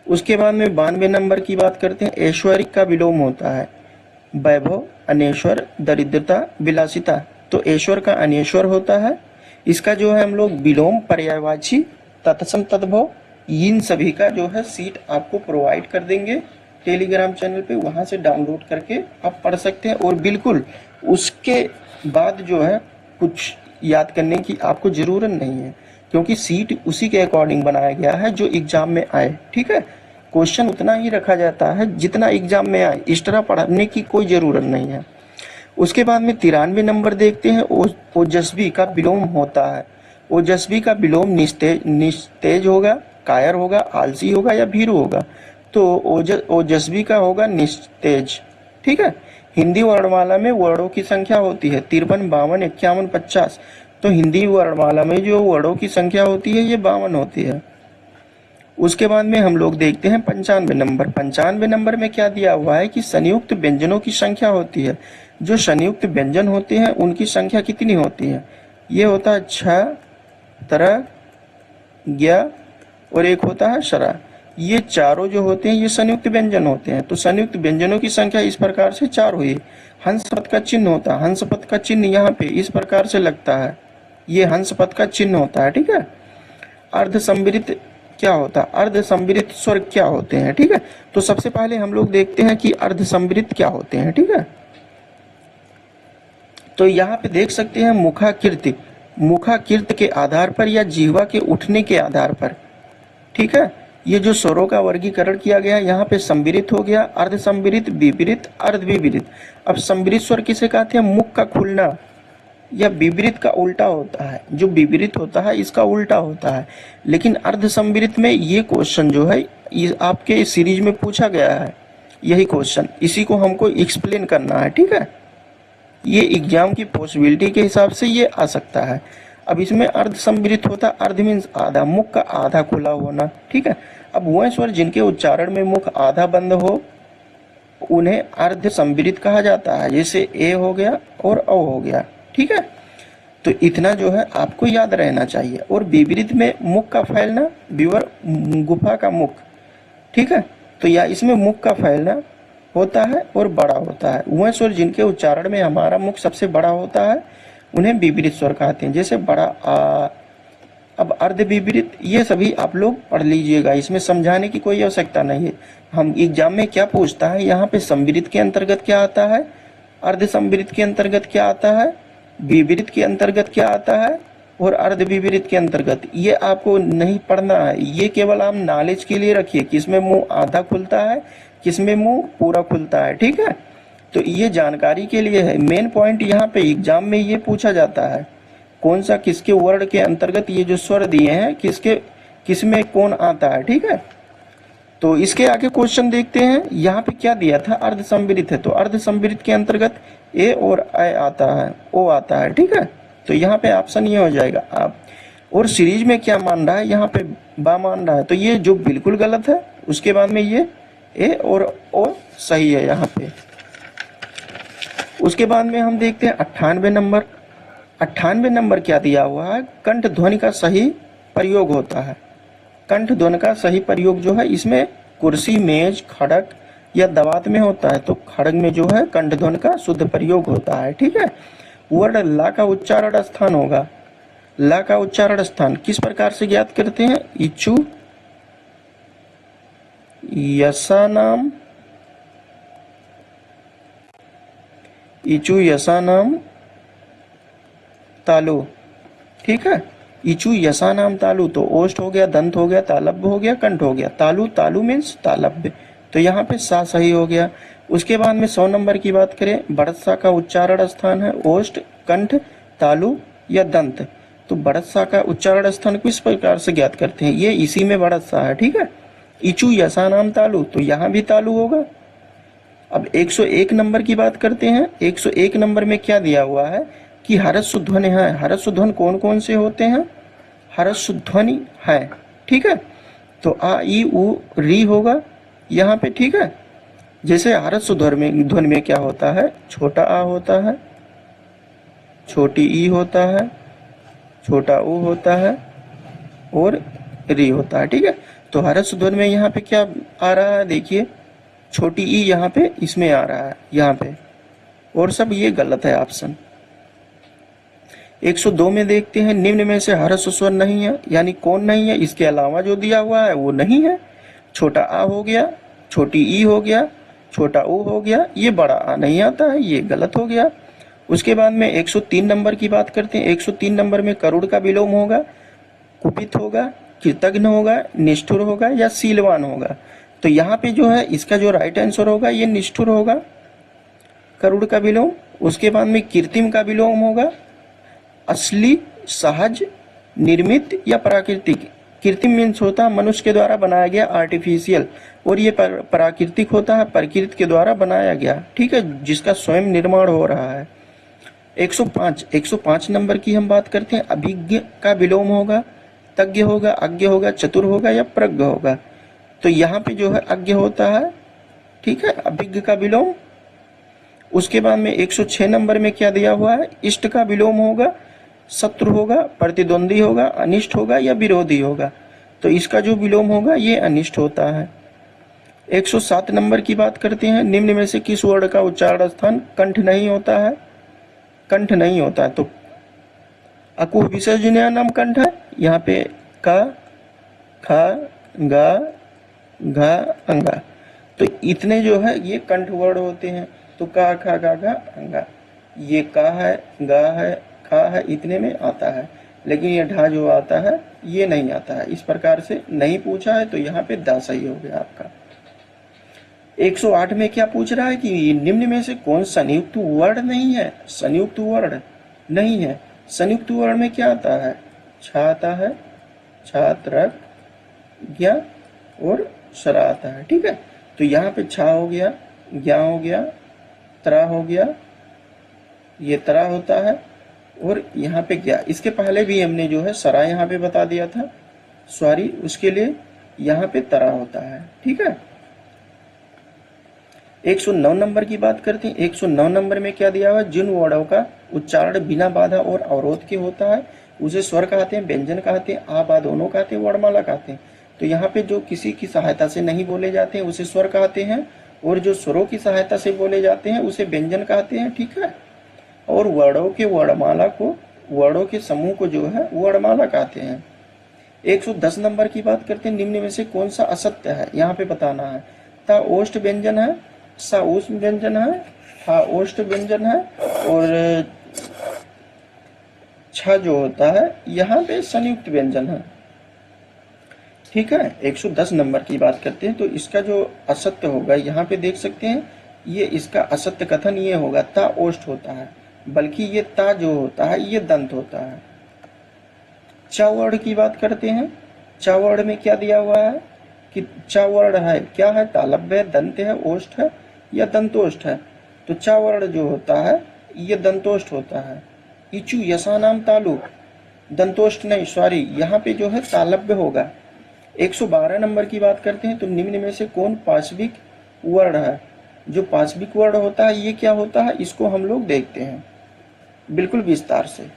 उसके बाद में 92 नंबर की बात करते हैं। ऐश्वर्य का विलोम होता है वैभव, अनेश्वर, दरिद्रता, विलासिता। तो ऐश्वर का अनेश्वर होता है। इसका जो है हम लोग विलोम, पर्यायवाची, तत्सम, तद्भव, इन सभी का जो है सीट आपको प्रोवाइड कर देंगे टेलीग्राम चैनल पे, वहां से डाउनलोड करके आप पढ़ सकते हैं। और बिल्कुल उसके बाद जो है कुछ याद करने की आपको जरूरत नहीं है, क्योंकि सीट उसी के अकॉर्डिंग बनाया गया है जो एग्जाम में आए। ठीक है, क्वेश्चन उतना ही रखा जाता है जितना एग्जाम में आए, एक्स्ट्रा पढ़ने की कोई जरूरत नहीं है। उसके बाद में 93 नंबर देखते हैं। ओजस्वी का विलोम होता है। ओजस्वी का विलोम निस्तेज होगा, कायर होगा, आलसी होगा या भीरू होगा? तो ओजस्वी का होगा निस्तेज। ठीक है। हिंदी वर्णमाला में वर्णों की संख्या होती है 53, 52, 51, 50। तो हिंदी वर्णमाला में जो वर्णों की संख्या होती है ये 52 होती है। उसके बाद में हम लोग देखते हैं 95 नंबर। 95 नंबर में क्या दिया हुआ है कि संयुक्त व्यंजनों की संख्या होती है। जो संयुक्त व्यंजन होते हैं उनकी संख्या कितनी होती है? ये होता है 6, तरह, ज्ञ और एक होता है शरा। ये चारों जो होते हैं ये संयुक्त व्यंजन होते हैं। तो संयुक्त व्यंजनों की संख्या इस प्रकार से 4 हुई। हंस पद का चिन्ह होता है, हंस पद का चिन्ह यहाँ पे इस प्रकार से लगता है, ये हंस पद का चिन्ह होता है। ठीक है। अर्ध संवृत क्या होता है? अर्ध संवृत स्वर क्या होते हैं? ठीक है। तो सबसे पहले हम लोग देखते हैं कि अर्ध संवृत क्या होते हैं। ठीक है। तो यहाँ पे देख सकते हैं मुखाकृति, मुखाकृत के आधार पर या जीवा के उठने के आधार पर। ठीक है। ये जो स्वरों का वर्गीकरण किया गया, यहाँ पे संवृत हो गया, अर्ध संवृत, विपरीत, अर्ध विपरीत। अब संवृत स्वर किसे कहते हैं? मुख का खुलना या विपरीत का उल्टा होता है। जो विपरीत होता है इसका उल्टा होता है। लेकिन अर्ध संवृत में ये क्वेश्चन जो है ये आपके सीरीज में पूछा गया है, यही क्वेश्चन, इसी को हमको एक्सप्लेन करना है। ठीक है। ये एग्जाम की पॉसिबिलिटी के हिसाब से ये आ सकता है। अब इसमें अर्ध संवृत होता, अर्ध मीन्स आधा, मुख का आधा खुला होना। ठीक है। अब वह स्वर जिनके उच्चारण में मुख आधा बंद हो उन्हें अर्ध संवृत कहा जाता है, जैसे ए हो गया और औ हो गया। ठीक है। तो इतना जो है आपको याद रहना चाहिए। और विपरीत में मुख का फैलना, विवर गुफा का मुख। ठीक है। तो या इसमें मुख का फैलना होता है और बड़ा होता है। वह स्वर जिनके उच्चारण में हमारा मुख सबसे बड़ा होता है उन्हें विपरीत स्वर कहते हैं, जैसे बड़ा आ। अब अर्ध विपरीत ये सभी आप लोग पढ़ लीजिएगा, इसमें समझाने की कोई आवश्यकता नहीं है। हम एग्जाम में क्या पूछता है, यहाँ पे संवृत के अंतर्गत क्या आता है, अर्ध संवृत के अंतर्गत क्या आता है, विपरीत के अंतर्गत क्या आता है और अर्ध विपरीत के अंतर्गत। ये आपको नहीं पढ़ना है, ये केवल आप नॉलेज के लिए रखिए, किसमें मुंह आधा खुलता है, किसमें मुंह पूरा खुलता है। ठीक है। तो ये जानकारी के लिए है। मेन पॉइंट यहाँ पे एग्जाम में ये पूछा जाता है, कौन सा किसके वर्ण के अंतर्गत ये जो स्वर दिए हैं किसके किसमें कौन आता है। ठीक है। तो इसके आगे क्वेश्चन देखते हैं। यहाँ पे क्या दिया था, अर्ध संवृत है, तो अर्ध संवृत के अंतर्गत ए और आई आता है, ओ आता है। ठीक है। तो यहाँ पे ऑप्शन ये हो जाएगा आप। और सीरीज में क्या मान रहा है, यहाँ पे बा मान रहा है, तो ये जो बिल्कुल गलत है। उसके बाद में ये ए और ओ सही है यहाँ पे। उसके बाद में हम देखते हैं 98 नंबर। 98 नंबर क्या दिया हुआ है, कंठ ध्वनि का सही प्रयोग होता है। कंठ ध्वनि का सही प्रयोग जो है इसमें कुर्सी, मेज, खड़ग या दवात में होता है। तो खड़ग में जो है कंठ ध्वनि का शुद्ध प्रयोग होता है। ठीक है। वर्ण ला का उच्चारण स्थान होगा। ला का उच्चारण स्थान किस प्रकार से ज्ञात करते हैं, इचु यसानाम, इचु यसानाम तालु। ठीक है। इचु यसानाम तालु, तो ओष्ठ हो गया, दंत हो गया, तालब्य हो गया, कंठ हो गया। तालु, तालु मीन्स तालब्य, तो यहाँ पे सा सही हो गया। उसके बाद में 100 नंबर की बात करें, बड़सा का उच्चारण स्थान है ओष्ठ, कंठ, तालु या दंत। तो बड़सा का उच्चारण स्थान किस प्रकार से ज्ञात करते हैं, ये इसी में बड़सा है। ठीक है। इचु यसानाम तालु, तो यहाँ भी तालु होगा। अब 101 नंबर की बात करते हैं। 101 नंबर में क्या दिया हुआ है कि हरस्व ध्वनि है। हरस्व ध्वनि कौन कौन से होते हैं, हरस्व ध्वनि है। ठीक है। तो आ ई उ री होगा यहाँ पे। ठीक है। जैसे हरस्व ध्वनि में क्या होता है, छोटा आ होता है, छोटी ई होता है, छोटा उ होता है और री होता है। ठीक है। तो हरस्व ध्वनि में यहाँ पे क्या आ रहा है, देखिए छोटी ई यहाँ पे इसमें आ रहा है यहाँ पे, और सब ये गलत है ऑप्शन। 102 में देखते हैं, निम्न में से हरस्व स्वर नहीं है, यानी कौन नहीं है, इसके अलावा जो दिया हुआ है वो नहीं है। छोटा आ हो गया, छोटी ई हो गया, छोटा ऊ हो गया, ये बड़ा आ नहीं आता है, ये गलत हो गया। उसके बाद में 103 नंबर की बात करते हैं। 103 नंबर में करुड़ का विलोम होगा, कुपित होगा, कृतघ्न होगा, निष्ठुर होगा या शीलवान होगा। तो यहाँ पे जो है इसका जो राइट आंसर होगा ये निष्ठुर होगा, करुड़ का विलोम। उसके बाद में कृत्रिम का विलोम होगा, असली, सहज, निर्मित या प्राकृतिक। कृत्रिम मीन्स होता है मनुष्य के द्वारा बनाया गया, आर्टिफिशियल, और ये प्राकृतिक होता है प्रकृति के द्वारा बनाया गया, ठीक है, जिसका स्वयं निर्माण हो रहा है। 105 नंबर की हम बात करते हैं। अभिज्ञ का विलोम होगा, तज्ञ होगा, अज्ञ होगा, चतुर होगा या प्रज्ञ होगा। तो यहाँ पे जो है अज्ञ होता है, ठीक है, अभिज्ञ का विलोम। उसके बाद में 106 नंबर में क्या दिया हुआ है, इष्ट का विलोम होगा, शत्रु होगा, प्रतिद्वंदी होगा, अनिष्ट होगा या विरोधी होगा। तो इसका जो विलोम होगा ये अनिष्ट होता है। 107 नंबर की बात करते हैं। निम्न में से किस वर्ण का उच्चारण स्थान कंठ नहीं होता है, कंठ नहीं होता है। तो अकु विसर्जनीय नाम कंठ है, यहाँ पे का, खा, गा, घा, अंगा। तो इतने जो है ये कंठ वर्ण होते हैं। तो का, खा, गा, घा, अंगा, ये का है, गा है, खा है, इतने में आता है। लेकिन ये ढा जो आता है ये नहीं आता है। इस प्रकार से नहीं पूछा है, तो यहाँ पे दा सही हो गया आपका। 108 में क्या पूछ रहा है कि निम्न में से कौन संयुक्त वर्ण नहीं है, संयुक्त वर्ण नहीं है। संयुक्त वर्ण में क्या आता है, छा आता है, छात्र, ज्ञा और सरा आता है, ठीक है। तो यहाँ पे छा हो गया, ज्ञा हो गया, त्रा हो गया, ये त्रा होता है, और यहाँ पे ज्ञा। इसके पहले भी हमने जो है सरा यहाँ पे बता दिया था, सॉरी, उसके लिए यहाँ पे तरा होता है, ठीक है। 109 नंबर की बात करते हैं। 109 नंबर में क्या दिया हुआ, जिन वर्णों का उच्चारण बिना बाधा और अवरोध के होता है उसे स्वर कहते हैं, व्यंजन कहते हैं, आ बा दोनों कहते हैं, वर्णमाला कहते हैं। तो यहाँ पे जो किसी की सहायता से नहीं बोले जाते हैं उसे स्वर कहते हैं, और जो स्वरों की सहायता से बोले जाते हैं उसे व्यंजन कहते हैं, ठीक है। और वर्णों के वर्णमाला को, वर्णों के समूह को जो है वर्णमाला कहते हैं। 110 नंबर की बात करते हैं। निम्न में से कौन सा असत्य है, यहाँ पे बताना है। ता ओष्ठ व्यंजन है, सा ऊष्म व्यंजन है, हा ओष्ठ व्यंजन है, और छ जो होता है यहाँ पे संयुक्त व्यंजन है, ठीक है। 110 नंबर की बात करते हैं। तो इसका जो असत्य होगा यहाँ पे देख सकते हैं, ये इसका असत्य कथन ये होगा, ता ओष्ठ होता है, बल्कि ये ता जो होता है ये दंत होता है। च वर्ण की बात करते हैं। च वर्ण में क्या दिया हुआ है कि च वर्ण है, क्या है, तालव्य है, दंत है, ओष्ठ है या दंतोष्ठ है। तो च वर्ण जो होता है ये दंतोष्ठ होता है। इचु यशा नाम तालु, दंतोष्ठ नहीं, सॉरी, यहाँ पे जो है तालव्य होगा। 112 नंबर की बात करते हैं। तो निम्न में से कौन पाशविक वर्ण है। जो पाशविक वर्ण होता है ये क्या होता है, इसको हम लोग देखते हैं बिल्कुल विस्तार से।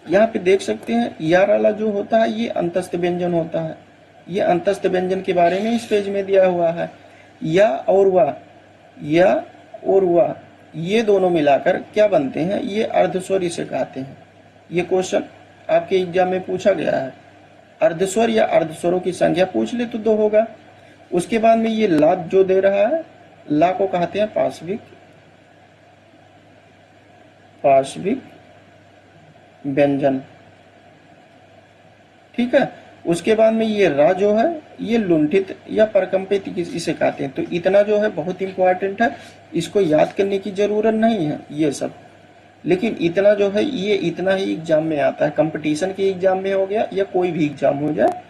यहाँ पे देख सकते हैं यार वाला जो होता है ये अंतस्थ व्यंजन होता है। ये अंतस्थ व्यंजन के बारे में इस पेज में दिया हुआ है। या और वाह, या और वाह, ये दोनों मिलाकर क्या बनते हैं, ये अर्धस्वर इसे कहते हैं। ये क्वेश्चन आपके एग्जाम में पूछा गया है। अर्धस्वर या अर्धस्वरों की संख्या पूछ ले तो 2 होगा। उसके बाद में ये ला जो दे रहा है, ला को कहते हैं पाशविक, पाशविक व्यंजन, ठीक है। उसके बाद में ये रा जो है ये लुंठित या परकंपित इसे कहते हैं। तो इतना जो है बहुत इंपॉर्टेंट है, इसको याद करने की जरूरत नहीं है ये सब, लेकिन इतना जो है ये इतना ही एग्जाम में आता है। कंपटीशन के एग्जाम में हो गया या कोई भी एग्जाम हो जाए,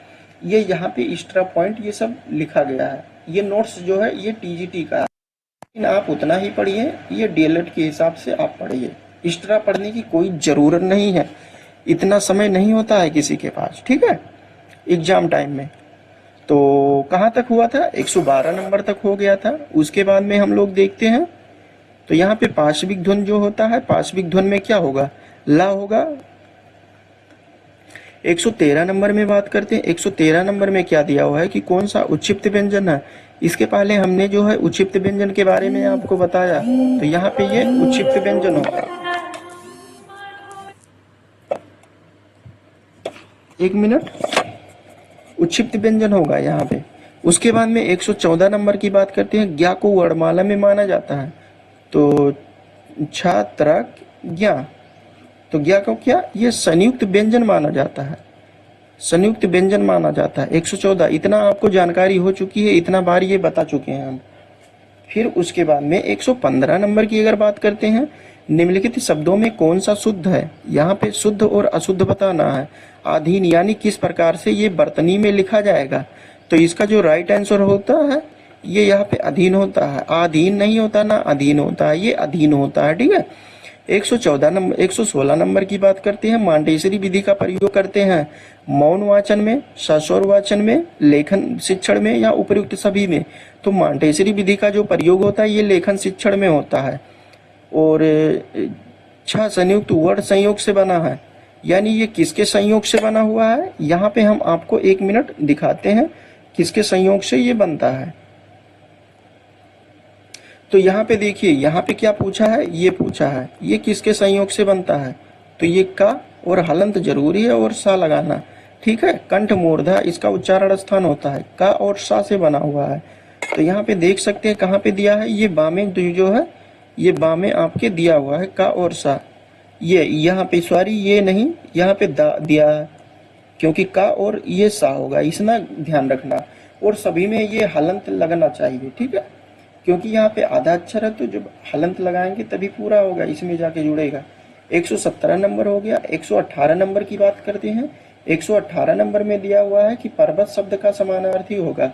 ये यहाँ पे एक्स्ट्रा पॉइंट ये सब लिखा गया है। ये नोट्स जो है ये टीजीटी का है, लेकिन आप उतना ही पढ़िए, ये डीएलएड के हिसाब से आप पढ़िए, एक्स्ट्रा पढ़ने की कोई जरूरत नहीं है, इतना समय नहीं होता है किसी के पास, ठीक है, एग्जाम टाइम में। तो कहाँ तक हुआ था, 112 नंबर तक हो गया था। उसके बाद में हम लोग देखते हैं, तो यहाँ पे पाशविक ध्वन जो होता है, पाशविक ध्वन में क्या होगा, ला होगा। 113 नंबर में बात करते हैं। 113 नंबर में क्या दिया हुआ है कि कौन सा उच्छिप्त व्यंजन है। इसके पहले हमने जो है उच्छिप्त व्यंजन के बारे में आपको बताया, तो यहाँ पे ये उच्छिप्त व्यंजन होगा। 1 मिनट, उच्छिप्त व्यंजन होगा यहाँ पे। उसके बाद में 114 नंबर की बात करते हैं। ज्ञा को वर्णमाला में माना जाता है, तो छात्र ज्ञा, तो ज्ञा को क्या, ये संयुक्त व्यंजन माना जाता है, संयुक्त व्यंजन माना जाता है। 114, इतना आपको जानकारी हो चुकी है, इतना बार ये बता चुके हैं हम। फिर उसके बाद में 115 नंबर की अगर बात करते हैं, निम्नलिखित शब्दों में कौन सा शुद्ध है? यहाँ पे शुद्ध और अशुद्ध बताना है। अधीन यानी किस प्रकार से ये वर्तनी में लिखा जाएगा? तो इसका जो राइट आंसर होता है ये यहाँ पे अधीन होता है। अधीन नहीं होता ना अधीन होता है, ये अधीन होता है। ठीक है। 116 नंबर की बात करते हैं। मांटेसरी विधि का प्रयोग करते हैं मौन वाचन में, सस्वर वाचन में, लेखन शिक्षण में या उपयुक्त सभी में। तो मांटेसरी विधि का जो प्रयोग होता है ये लेखन शिक्षण में होता है। और 6 संयुक्त वर्ण संयोग से बना है, यानी ये किसके संयोग से बना हुआ है? यहाँ पे हम आपको 1 मिनट दिखाते हैं किसके संयोग से ये बनता है। तो यहाँ पे देखिए, यहाँ पे क्या पूछा है? ये पूछा है ये किसके संयोग से बनता है? तो ये का और हलंत जरूरी है और सा लगाना। ठीक है। कंठ मूर्धा इसका उच्चारण स्थान होता है, का और सा से बना हुआ है। तो यहाँ पे देख सकते हैं कहाँ पे दिया है, ये बामे जो है ये बामे आपके दिया हुआ है का और सा। ये यहाँ पे सॉरी ये नहीं, यहाँ पे दिया है क्योंकि का और ये सा होगा, इसना ध्यान रखना। और सभी में ये हलंत लगना चाहिए। ठीक है। क्योंकि यहाँ पे आधा अक्षर है तो जब हलंत लगाएंगे तभी पूरा होगा, इसमें जाके जुड़ेगा। 117 नंबर हो गया। 118 नंबर की बात करते हैं। 118 नंबर में दिया हुआ है कि पर्वत शब्द का समानार्थी होगा।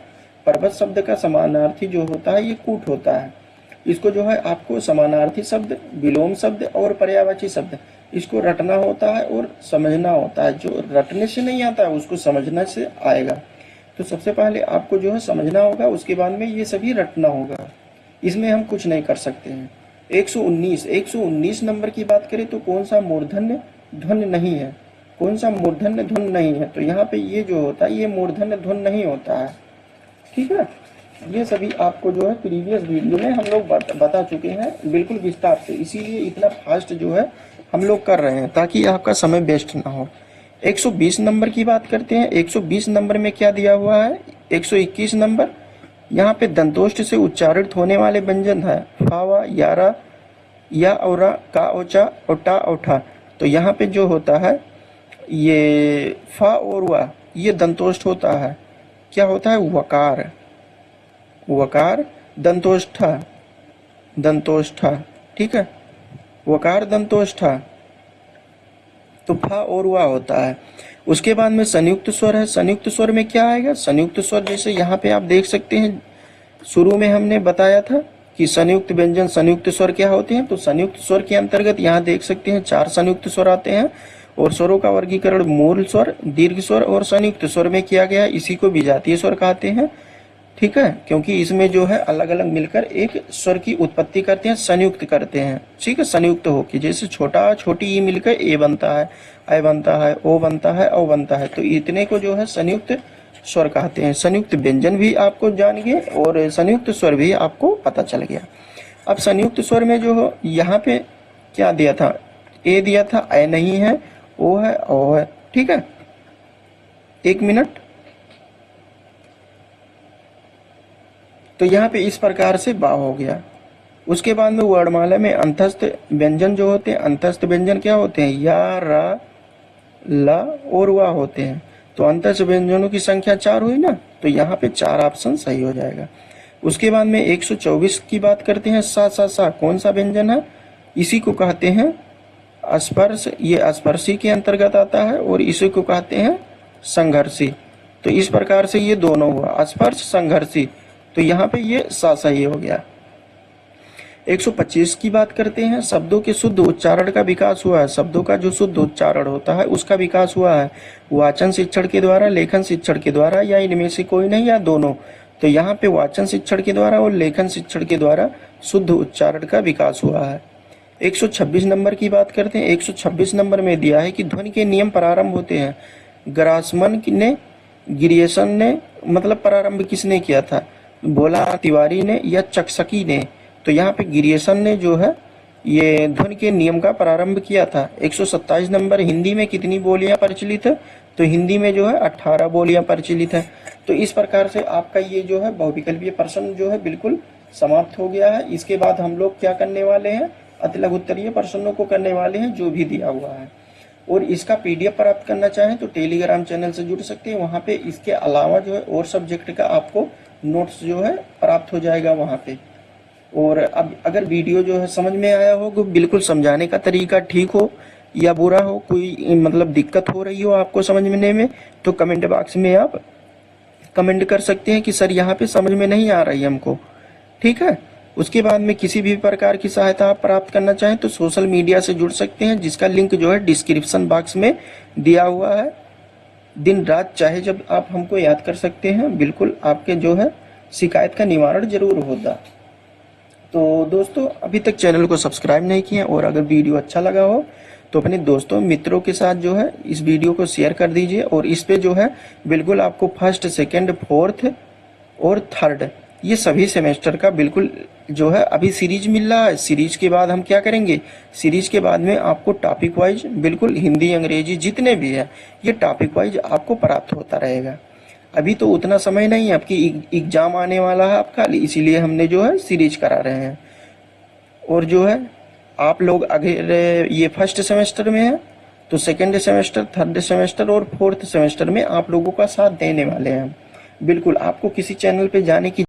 पर्वत शब्द का समानार्थी जो होता है ये कूट होता है। इसको जो है आपको समानार्थी शब्द, विलोम शब्द और पर्यायवाची शब्द इसको रटना होता है और समझना होता है। जो रटने से नहीं आता है उसको समझने से आएगा। तो सबसे पहले आपको जो है समझना होगा, उसके बाद में ये सभी रटना होगा। इसमें हम कुछ नहीं कर सकते हैं। 119 नंबर की बात करें तो कौन सा मूर्धन्य ध्वनि नहीं है? कौन सा मूर्धन्य ध्वनि नहीं है? तो यहाँ पे ये जो होता है ये मूर्धन्य ध्वनि नहीं होता है। ठीक है। ये सभी आपको जो है प्रीवियस वीडियो में हम लोग बता चुके हैं बिल्कुल विस्तार से, इसीलिए इतना फास्ट जो है हम लोग कर रहे हैं ताकि आपका समय वेस्ट ना हो। 120 नंबर की बात करते हैं। 120 नंबर में क्या दिया हुआ है? 121 नंबर, यहाँ पे दंतोष्ठ से उच्चारित होने वाले व्यंजन है फावा, यारा, या, औरा, का, ओचा, ओटा, ओठा। तो यहाँ पे जो होता है ये फा और वा ये दंतोष्ठ होता है। क्या होता है? वकार। वकार दंतोष्ठा, दंतोष्ठा। ठीक है। वकार दंतोष्ठा, तो फा और वा होता है। उसके बाद में संयुक्त स्वर है। संयुक्त स्वर में क्या आएगा? संयुक्त स्वर जैसे यहाँ पे आप देख सकते हैं, शुरू में हमने बताया था कि संयुक्त व्यंजन संयुक्त स्वर क्या होते हैं। तो संयुक्त स्वर के अंतर्गत यहाँ देख सकते हैं 4 संयुक्त स्वर आते हैं और स्वरों का वर्गीकरण मूल स्वर, दीर्घ स्वर और संयुक्त स्वर में किया गया। इसी को विजातीय स्वर कहते हैं। ठीक है। क्योंकि इसमें जो है अलग अलग मिलकर एक स्वर की उत्पत्ति करते हैं, संयुक्त करते हैं। ठीक है। संयुक्त होकर जैसे छोटा छोटी ई मिलकर ए बनता है, आई बनता है, ओ बनता है, औ बनता है। तो इतने को जो है संयुक्त स्वर कहते हैं। संयुक्त व्यंजन भी आपको जान गए और संयुक्त स्वर भी आपको पता चल गया। अब संयुक्त स्वर में जो यहाँ पे क्या दिया था? ए दिया था, ए नहीं है, ओ है, ओ है। ठीक है। 1 मिनट। तो यहाँ पे इस प्रकार से बा हो गया। उसके बाद में वर्णमाला में अंतस्थ व्यंजन जो होते हैं, अंतस्थ व्यंजन क्या होते हैं? या, रा, ला और वा होते हैं। तो अंतस्थ व्यंजनों की संख्या 4 हुई ना, तो यहाँ पे 4 ऑप्शन सही हो जाएगा। उसके बाद में 124 की बात करते हैं। सा सा सा कौन सा व्यंजन है? इसी को कहते हैं स्पर्श, ये स्पर्शी के अंतर्गत आता है और इसी को कहते हैं संघर्षी। तो इस प्रकार से ये दोनों हुआ, स्पर्श संघर्षी। तो यहाँ पे ये सा सही हो गया। 125 की बात करते हैं। शब्दों के शुद्ध उच्चारण का विकास हुआ है। शब्दों का जो शुद्ध उच्चारण होता है उसका विकास हुआ है वाचन शिक्षण के द्वारा, लेखन शिक्षण के द्वारा, या इनमें से कोई नहीं या दोनों। तो यहाँ पे वाचन शिक्षण के द्वारा और लेखन शिक्षण के द्वारा शुद्ध उच्चारण का विकास हुआ है। 126 नंबर की बात करते हैं। 126 नंबर में दिया है कि ध्वनि के नियम प्रारंभ होते हैं। ग्रासमन ने, गिरियसन ने, मतलब प्रारंभ किसने किया था? बोला तिवारी ने या चकसकी ने? तो यहाँ पे गिरियसन ने जो है ये ध्वनि के नियम का प्रारंभ किया था। 127 नंबर, हिंदी में कितनी बोलियां प्रचलित है? तो हिंदी में जो है 18 बोलियां प्रचलित है। तो इस प्रकार से आपका ये जो है बहुविकल्पीय प्रश्न जो है बिल्कुल समाप्त हो गया है। इसके बाद हम लोग क्या करने वाले हैं? अति लघु उत्तरीय प्रश्नों को करने वाले हैं जो भी दिया हुआ है। और इसका PDF प्राप्त करना चाहें तो टेलीग्राम चैनल से जुड़ सकते हैं। वहाँ पे इसके अलावा जो है और सब्जेक्ट का आपको नोट्स जो है प्राप्त हो जाएगा वहाँ पे। और अब अगर वीडियो जो है समझ में आया हो, तो बिल्कुल समझाने का तरीका ठीक हो या बुरा हो, कोई मतलब दिक्कत हो रही हो आपको समझने में, तो कमेंट बॉक्स में आप कमेंट कर सकते हैं कि सर यहाँ पे समझ में नहीं आ रही हमको, ठीक है। उसके बाद में किसी भी प्रकार की सहायता आप प्राप्त करना चाहें तो सोशल मीडिया से जुड़ सकते हैं, जिसका लिंक जो है डिस्क्रिप्शन बॉक्स में दिया हुआ है। दिन रात चाहे जब आप हमको याद कर सकते हैं, बिल्कुल आपके जो है शिकायत का निवारण जरूर होगा। तो दोस्तों, अभी तक चैनल को सब्सक्राइब नहीं किया और अगर वीडियो अच्छा लगा हो तो अपने दोस्तों मित्रों के साथ जो है इस वीडियो को शेयर कर दीजिए। और इस पे जो है बिल्कुल आपको फर्स्ट, सेकंड, फोर्थ और थर्ड, ये सभी सेमेस्टर का बिल्कुल जो है अभी सीरीज मिल रहा है। सीरीज के बाद हम क्या करेंगे, सीरीज के बाद में आपको टॉपिक वाइज बिल्कुल हिंदी अंग्रेजी जितने भी है ये टॉपिक वाइज आपको प्राप्त होता रहेगा। अभी तो उतना समय नहीं है, आपकी एग्जाम आने वाला है आपका, इसीलिए हमने जो है सीरीज करा रहे हैं। और जो है आप लोग अगर ये फर्स्ट सेमेस्टर में है तो सेकेंड सेमेस्टर, थर्ड सेमेस्टर और फोर्थ सेमेस्टर में आप लोगों का साथ देने वाले हैं। बिल्कुल आपको किसी चैनल पे जाने की